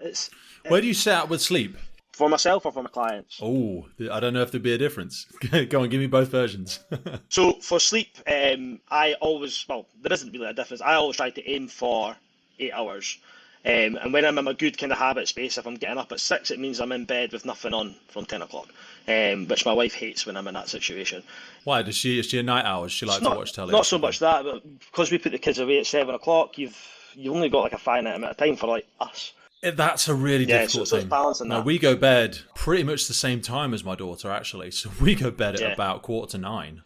Where do you set up with sleep? For myself or for my clients? Oh, I don't know if there'd be a difference. Go on, give me both versions. So for sleep, there isn't really a difference. I always try to aim for 8 hours. And when I'm in a good kind of habit space, if I'm getting up at 6, it means I'm in bed with nothing on from 10 o'clock, which my wife hates when I'm in that situation. Why? Is she a night owl? Does she like to watch telly? Not so much that, but because we put the kids away at 7 o'clock, you've only got like a finite amount of time for like us. That's a really difficult thing. It's balancing that. Now, we go bed pretty much the same time as my daughter, actually. So we go bed at about 8:45.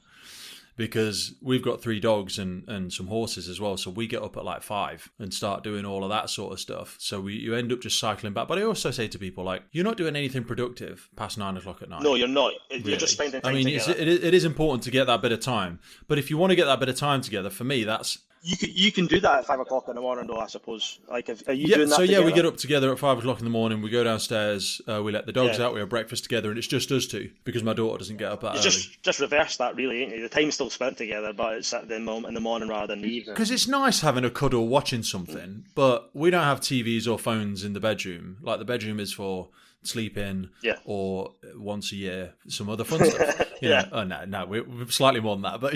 Because we've got 3 dogs and some horses as well. So we get up at like 5 and start doing all of that sort of stuff. So you end up just cycling back. But I also say to people, like, you're not doing anything productive past 9 o'clock at night. No, you're not. You're just spending time together. It is important to get that bit of time. But if you want to get that bit of time together, for me, that's... You can do that at 5 o'clock in the morning, though, I suppose. Like, are you doing that together? We get up together at 5 o'clock in the morning. We go downstairs. We let the dogs out. We have breakfast together, and it's just us two because my daughter doesn't get up that early. Just reverse that, really, ain't you? The time's still spent together, but it's in the morning rather than the evening. Because it's nice having a cuddle watching something, but we don't have TVs or phones in the bedroom. Like, the bedroom is for sleeping, or once a year some other fun stuff. We're slightly more than that, but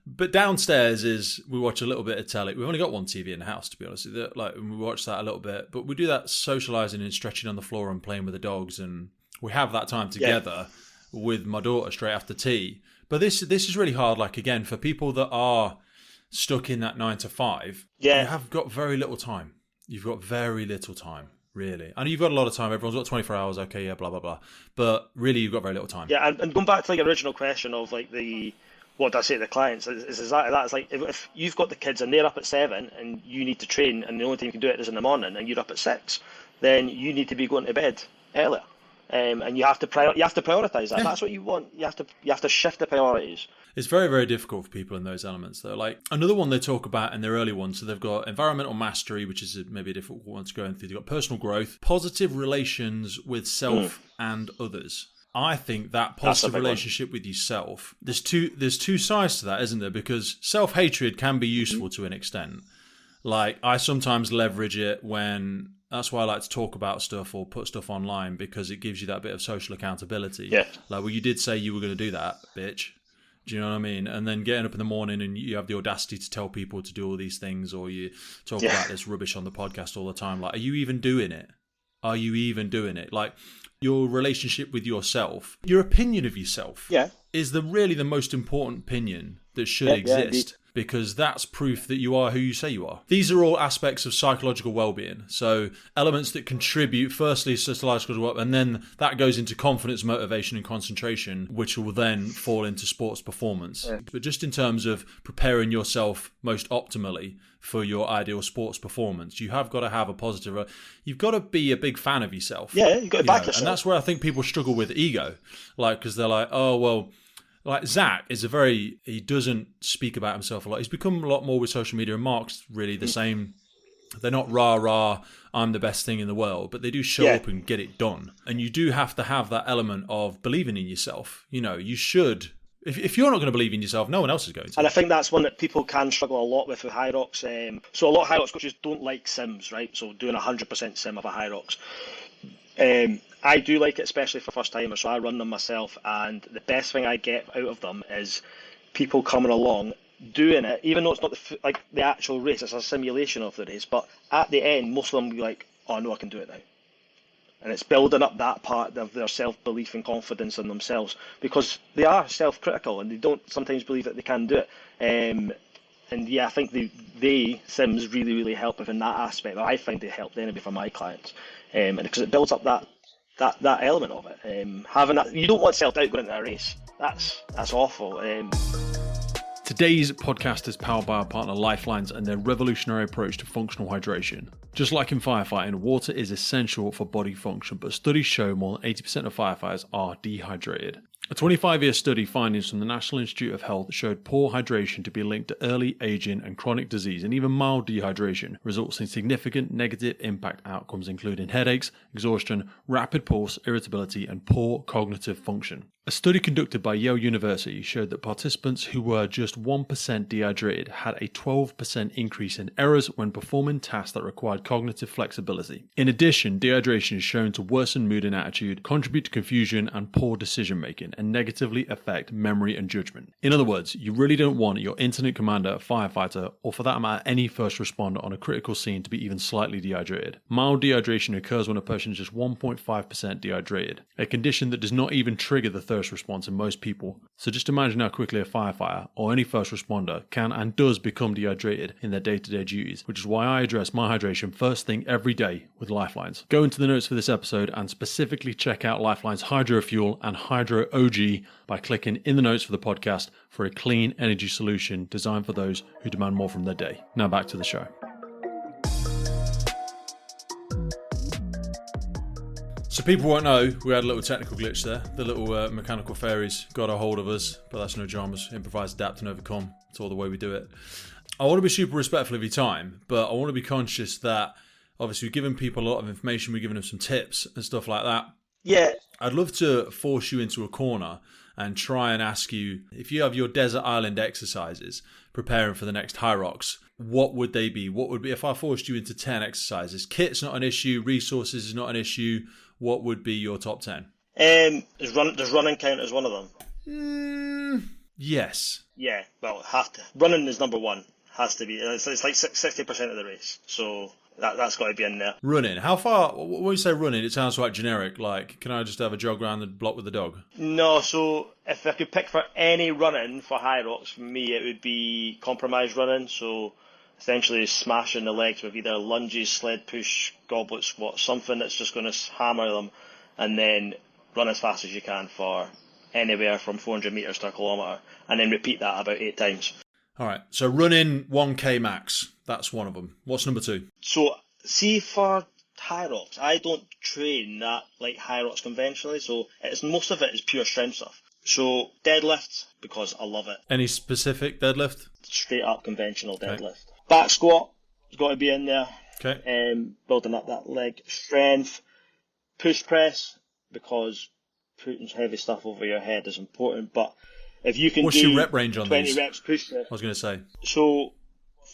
but downstairs is we watch a little bit of telly. We've only got one TV in the house, to be honest. Like, we watch that a little bit, but we do that socializing and stretching on the floor and playing with the dogs, and we have that time together with my daughter straight after tea. But this is really hard. Like, again, for people that are stuck in that 9 to 5, you have got very little time. You've got very little time. Really. I know you've got a lot of time. Everyone's got 24 hours. Okay, blah, blah, blah. But really, you've got very little time. Yeah, and going back to like the original question of like what do I say to the clients, is exactly that. It's like if you've got the kids and they're up at 7 and you need to train and the only time you can do it is in the morning and you're up at 6, then you need to be going to bed earlier. and you have to prioritize that. That's what you want. You have to shift the priorities. It's very, very difficult for people in those elements, though. Like another one they talk about in their early ones, so they've got environmental mastery, which is maybe a difficult one to go into. They've got personal growth, positive relations with self and others. I think that positive relationship with yourself, there's two sides to that, isn't there? Because self-hatred can be useful to an extent. Like, I sometimes leverage it when... That's why I like to talk about stuff or put stuff online, because it gives you that bit of social accountability. Yeah. Like, well, you did say you were going to do that, bitch. Do you know what I mean? And then getting up in the morning and you have the audacity to tell people to do all these things, or you talk about this rubbish on the podcast all the time. Like, are you even doing it? Are you even doing it? Like, your relationship with yourself, your opinion of yourself is really the most important opinion that should exist. Because that's proof that you are who you say you are. These are all aspects of psychological well-being. So elements that contribute, firstly, to psychological well-being, and then that goes into confidence, motivation, and concentration, which will then fall into sports performance. Yeah. But just in terms of preparing yourself most optimally for your ideal sports performance, you have got to have a positive... You've got to be a big fan of yourself. Yeah, you've got to back yourself. And that's where I think people struggle with ego. Like, because they're like, oh, well... Like Zach is he doesn't speak about himself a lot. He's become a lot more with social media, and Mark's really the same. They're not rah, I'm the best thing in the world, but they do show up and get it done. And you do have to have that element of believing in yourself. You know, you should. If you're not going to believe in yourself, no one else is going to. And I think that's one that people can struggle a lot with HYROX. So a lot of HYROX coaches don't like sims, right? So doing 100% sim of a HYROX. I do like it, especially for first timers, so I run them myself, and the best thing I get out of them is people coming along, doing it, even though it's not the actual race, it's a simulation of the race, but at the end, most of them will be like, oh no, I can do it now. And it's building up that part of their self-belief and confidence in themselves, because they are self-critical and they don't sometimes believe that they can do it. And yeah, I think the sims really, really help within that aspect. I find they help anyway for my clients, and because it builds up that element of it. Having that, you don't want self-doubt going into a race. That's awful. Today's podcast is powered by our partner Lifelines and their revolutionary approach to functional hydration. Just like in firefighting, water is essential for body function, but studies show more than 80% of firefighters are dehydrated. A 25-year study findings from the National Institute of Health showed poor hydration to be linked to early aging and chronic disease, and even mild dehydration results in significant negative impact outcomes, including headaches, exhaustion, rapid pulse, irritability, and poor cognitive function. A study conducted by Yale University showed that participants who were just 1% dehydrated had a 12% increase in errors when performing tasks that required cognitive flexibility. In addition, dehydration is shown to worsen mood and attitude, contribute to confusion and poor decision making, and negatively affect memory and judgment. In other words, you really don't want your incident commander, firefighter, or for that matter any first responder on a critical scene to be even slightly dehydrated. Mild dehydration occurs when a person is just 1.5% dehydrated, a condition that does not even trigger the thirst response in most people. So just imagine how quickly a firefighter or any first responder can and does become dehydrated in their day-to-day duties, which is why I address my hydration first thing every day with Lifelines. Go into the notes for this episode and specifically check out Lifelines Hydro Fuel and Hydro OG by clicking in the notes for the podcast for a clean energy solution designed for those who demand more from their day. Now back to the show. So people won't know, we had a little technical glitch there. The little mechanical fairies got a hold of us, but that's no dramas. Improvise, adapt and overcome. It's all the way we do it. I want to be super respectful of your time, but I want to be conscious that obviously we've given people a lot of information, we've given them some tips and stuff like that. Yeah. I'd love to force you into a corner and try and ask you, if you have your desert island exercises preparing for the next HYROX, what would they be? What would be, if I forced you into 10 exercises? Kit's not an issue, resources is not an issue. What would be your top 10? Does running count as one of them? Yes. Yeah, well, have to. Running is number one. Has to be. It's like 60% of the race. So that's got to be in there. Running. How far, when you say running, it sounds quite generic. Like, can I just have a jog around the block with the dog? No, so if I could pick for any running for HYROX, for me it would be compromise running. So essentially smashing the legs with either lunges, sled push, goblet squat, something that's just going to hammer them, and then run as fast as you can for anywhere from 400 metres to a kilometre, and then repeat that about 8 times. All right, so running 1k max, that's one of them. What's number 2? So see for HYROX. I don't train that like HYROX conventionally, so most of it is pure strength stuff. So deadlift, because I love it. Any specific deadlift? Straight up conventional deadlift. Back squat has got to be in there. Okay. Building up that leg strength. Push press, because putting heavy stuff over your head is important. But if you can What's do your rep range on 20 these? reps push press. I was going to say. So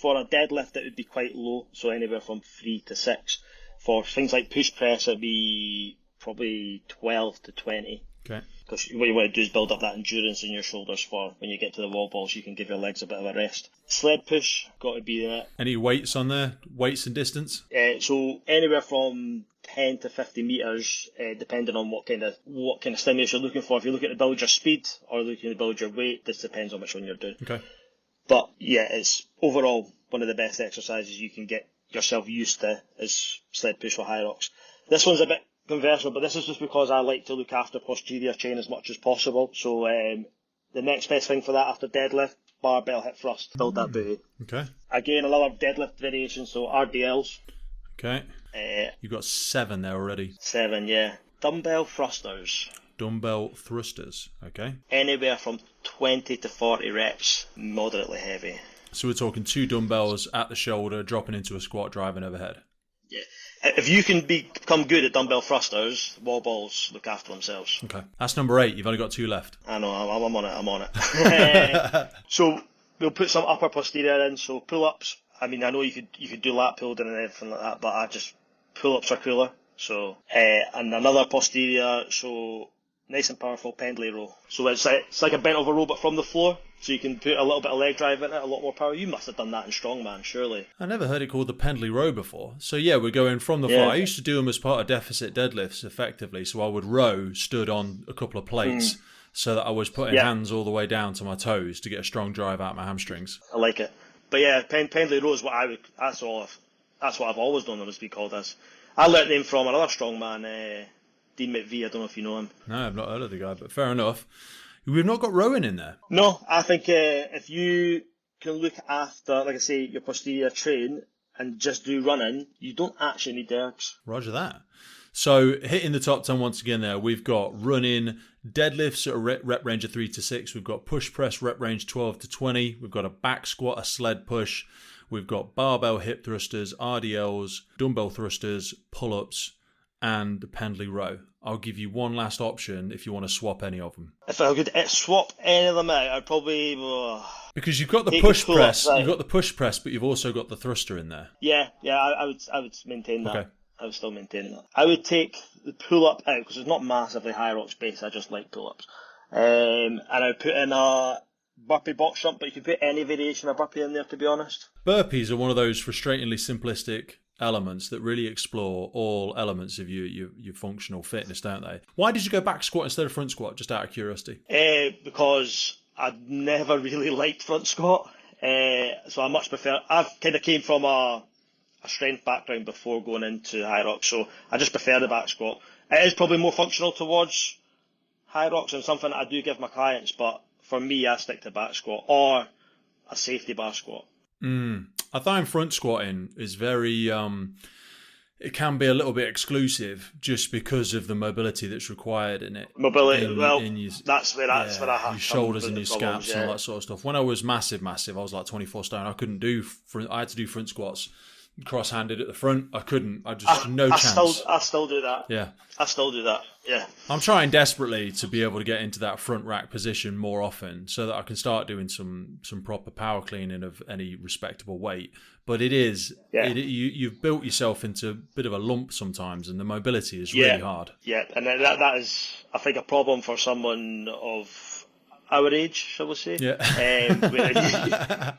for a deadlift, it would be quite low. So anywhere from 3 to 6. For things like push press, it'd be probably 12 to 20. Okay. Because what you want to do is build up that endurance in your shoulders for when you get to the wall balls, you can give your legs a bit of a rest. Sled push, got to be there. Any weights on there? Weights and distance? So anywhere from 10 to 50 metres, depending on what kind of stimulus you're looking for. If you're looking to build your speed or looking to build your weight, this depends on which one you're doing. Okay. But yeah, it's overall one of the best exercises you can get yourself used to is sled push for HYROX. This one's a bit conventional, but this is just because I like to look after posterior chain as much as possible. So the next best thing for that after deadlift, barbell hip thrust, build that booty. Okay. Again, another deadlift variation, so RDLs. Okay. You've got 7 there already. 7, yeah. Dumbbell thrusters. Dumbbell thrusters. Okay. Anywhere from 20 to 40 reps, moderately heavy. So we're talking 2 dumbbells at the shoulder, dropping into a squat, driving overhead. Yeah. If you can become good at dumbbell thrusters, wall balls look after themselves. Okay. That's number 8. You've only got 2 left. I know, I'm on it. So we'll put some upper posterior in, so pull-ups. I mean, I know you could do lat pull down and everything like that, but I just, pull-ups are cooler. So, and another posterior, so nice and powerful pendlay row. So it's like a bent over row, but from the floor. So you can put a little bit of leg drive in it, a lot more power. You must have done that in strongman, surely. I never heard it called the pendlay row before. So yeah, we're going from the floor. I used to do them as part of deficit deadlifts, effectively. So I would row stood on a couple of plates, so that I was putting hands all the way down to my toes to get a strong drive out my hamstrings. I like it. But yeah, pendlay row is what that's what I've always done. It was be called as. I learnt the name from another strongman, Dean McVie. I don't know if you know him. No, I've not heard of the guy, but fair enough. We've not got rowing in there. No, I think if you can look after, like I say, your posterior train and just do running, you don't actually need the ergs. Roger that. So hitting the top 10 once again there, we've got running, deadlifts at a rep range of 3 to 6. We've got push press rep range 12 to 20. We've got a back squat, a sled push. We've got barbell hip thrusters, RDLs, dumbbell thrusters, pull-ups, and the pendlay row. I'll give you one last option if you want to swap any of them. If I could swap any of them out, I'd probably... because you've got the push press, you've got the push press, but you've also got the thruster in there. Yeah, I would maintain that. Okay. I would still maintain that. I would take the pull-up out, because it's not massively HYROX based, I just like pull-ups. And I would put in a burpee box jump, but you could put any variation of burpee in there, to be honest. Burpees are one of those frustratingly simplistic elements that really explore all elements of your functional fitness, don't they? Why did you go back squat instead of front squat, just out of curiosity? Because I never really liked front squat. So I much prefer... I've kind of came from a strength background before going into HYROX, so I just prefer the back squat. It is probably more functional towards HYROX and something that I do give my clients, but for me, I stick to back squat or a safety bar squat. I find front squatting is very, it can be a little bit exclusive just because of the mobility that's required in it. Mobility, that's where I have your shoulders and your scaps and all that sort of stuff. When I was massive, I was like 24 stone. I couldn't do I had to do front squats cross-handed at the front. I couldn't. No chance. I still do that. Yeah. I still do that. Yeah. I'm trying desperately to be able to get into that front rack position more often so that I can start doing some proper power cleaning of any respectable weight. But it is, you've built yourself into a bit of a lump sometimes, and the mobility is really hard. Yeah, and that is, I think, a problem for someone of our age, shall we say. Yeah.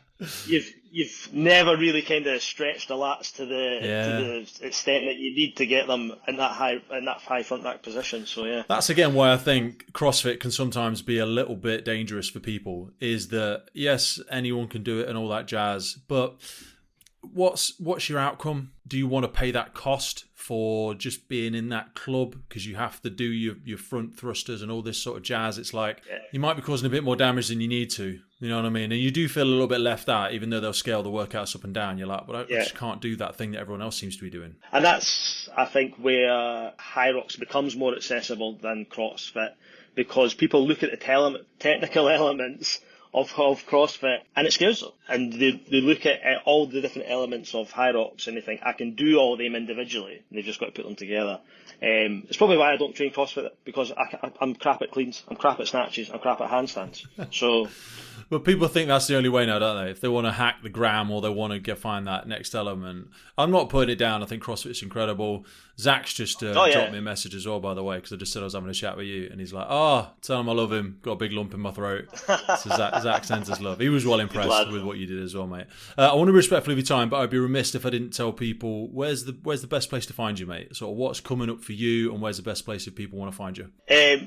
You've never really kind of stretched the lats to the extent that you need to get them in that high front rack position. So yeah, that's again why I think CrossFit can sometimes be a little bit dangerous for people. Is that yes, anyone can do it and all that jazz, but what's your outcome? Do you want to pay that cost for just being in that club because you have to do your front thrusters and all this sort of jazz? It's like you might be causing a bit more damage than you need to. You know what I mean? And you do feel a little bit left out, even though they'll scale the workouts up and down. You're like, but I just can't do that thing that everyone else seems to be doing. And that's, I think, where HYROX becomes more accessible than CrossFit, because people look at the technical elements of CrossFit and it scares them. And they look at all the different elements of HYROX and they think, I can do all of them individually. And they've just got to put them together. It's probably why I don't train CrossFit, because I'm crap at cleans, I'm crap at snatches, I'm crap at handstands. So... But people think that's the only way now, don't they? If they want to hack the gram or they want to find that next element. I'm not putting it down. I think CrossFit's incredible. Zach's just dropped me a message as well, by the way, because I just said I was having a chat with you. And he's like, tell him I love him. Got a big lump in my throat. So Zach sends us love. He was well impressed with what you did as well, mate. I want to be respectful of your time, but I'd be remiss if I didn't tell people, where's the best place to find you, mate? Sort of what's coming up for you and where's the best place if people want to find you?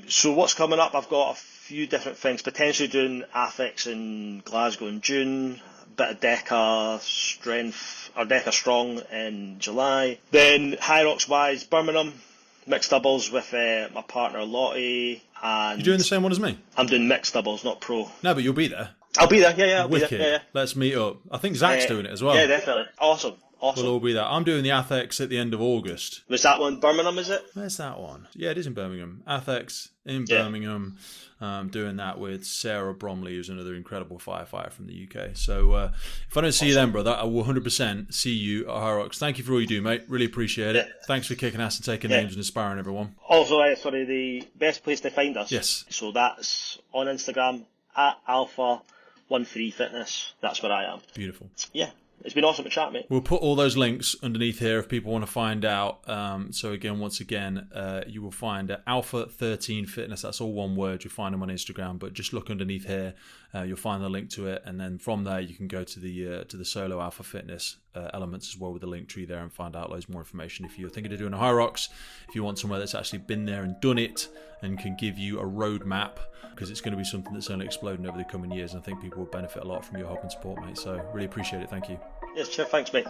So what's coming up, I've got a few different things, potentially doing AFX in Glasgow in June, a bit of DECA strength or DECA strong in July, then HYROX wise Birmingham, mixed doubles with my partner Lottie. And you're doing the same one as me? I'm doing mixed doubles, not pro. No, but you'll be there. I'll be there, yeah, I'll Wicked. be there. Yeah. Let's meet up. I think Zach's doing it as well. Yeah, definitely. Awesome. We'll all be there. I'm doing the ATHEX at the end of August. Was that one Birmingham, is it? Where's that one? Yeah, it is in Birmingham. ATHEX in Birmingham. Doing that with Sarah Bromley, who's another incredible firefighter from the UK. So if I don't see you then, brother, I will 100% see you at HYROX. Thank you for all you do, mate. Really appreciate it. Thanks for kicking ass and taking names and inspiring everyone. Also, the best place to find us. Yes. So that's on Instagram at Alpha13Fitness. That's where I am. Beautiful. Yeah. It's been awesome to chat, mate. We'll put all those links underneath here if people want to find out. So again, once again, you will find Alpha13 Fitness. That's all one word. You'll find them on Instagram, but just look underneath here. You'll find the link to it, and then from there you can go to the solo Alpha Fitness elements as well with the link tree there and find out loads more information. If you're thinking of doing a HYROX, if you want somewhere that's actually been there and done it and can give you a roadmap, because it's going to be something that's only exploding over the coming years, and I think people will benefit a lot from your help and support, mate. So really appreciate it. Thank you. Yes, sure. Thanks, mate.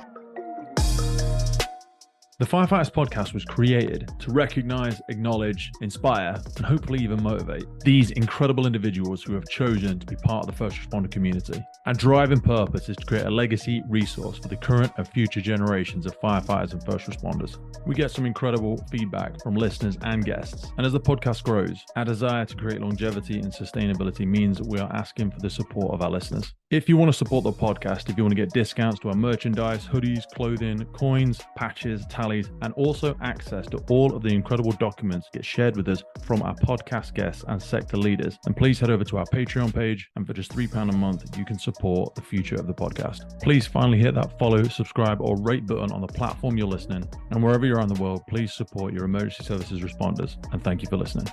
The Firefighters podcast was created to recognize, acknowledge, inspire, and hopefully even motivate these incredible individuals who have chosen to be part of the first responder community. Our driving purpose is to create a legacy resource for the current and future generations of firefighters and first responders. We get some incredible feedback from listeners and guests, and as the podcast grows, our desire to create longevity and sustainability means that we are asking for the support of our listeners. If you want to support the podcast, if you want to get discounts to our merchandise, hoodies, clothing, coins, patches, tallies, and also access to all of the incredible documents that get shared with us from our podcast guests and sector leaders, then please head over to our Patreon page, and for just £3 a month, you can support the future of the podcast. Please finally hit that follow, subscribe, or rate button on the platform you're listening, and wherever you're around the world, please support your emergency services responders, and thank you for listening.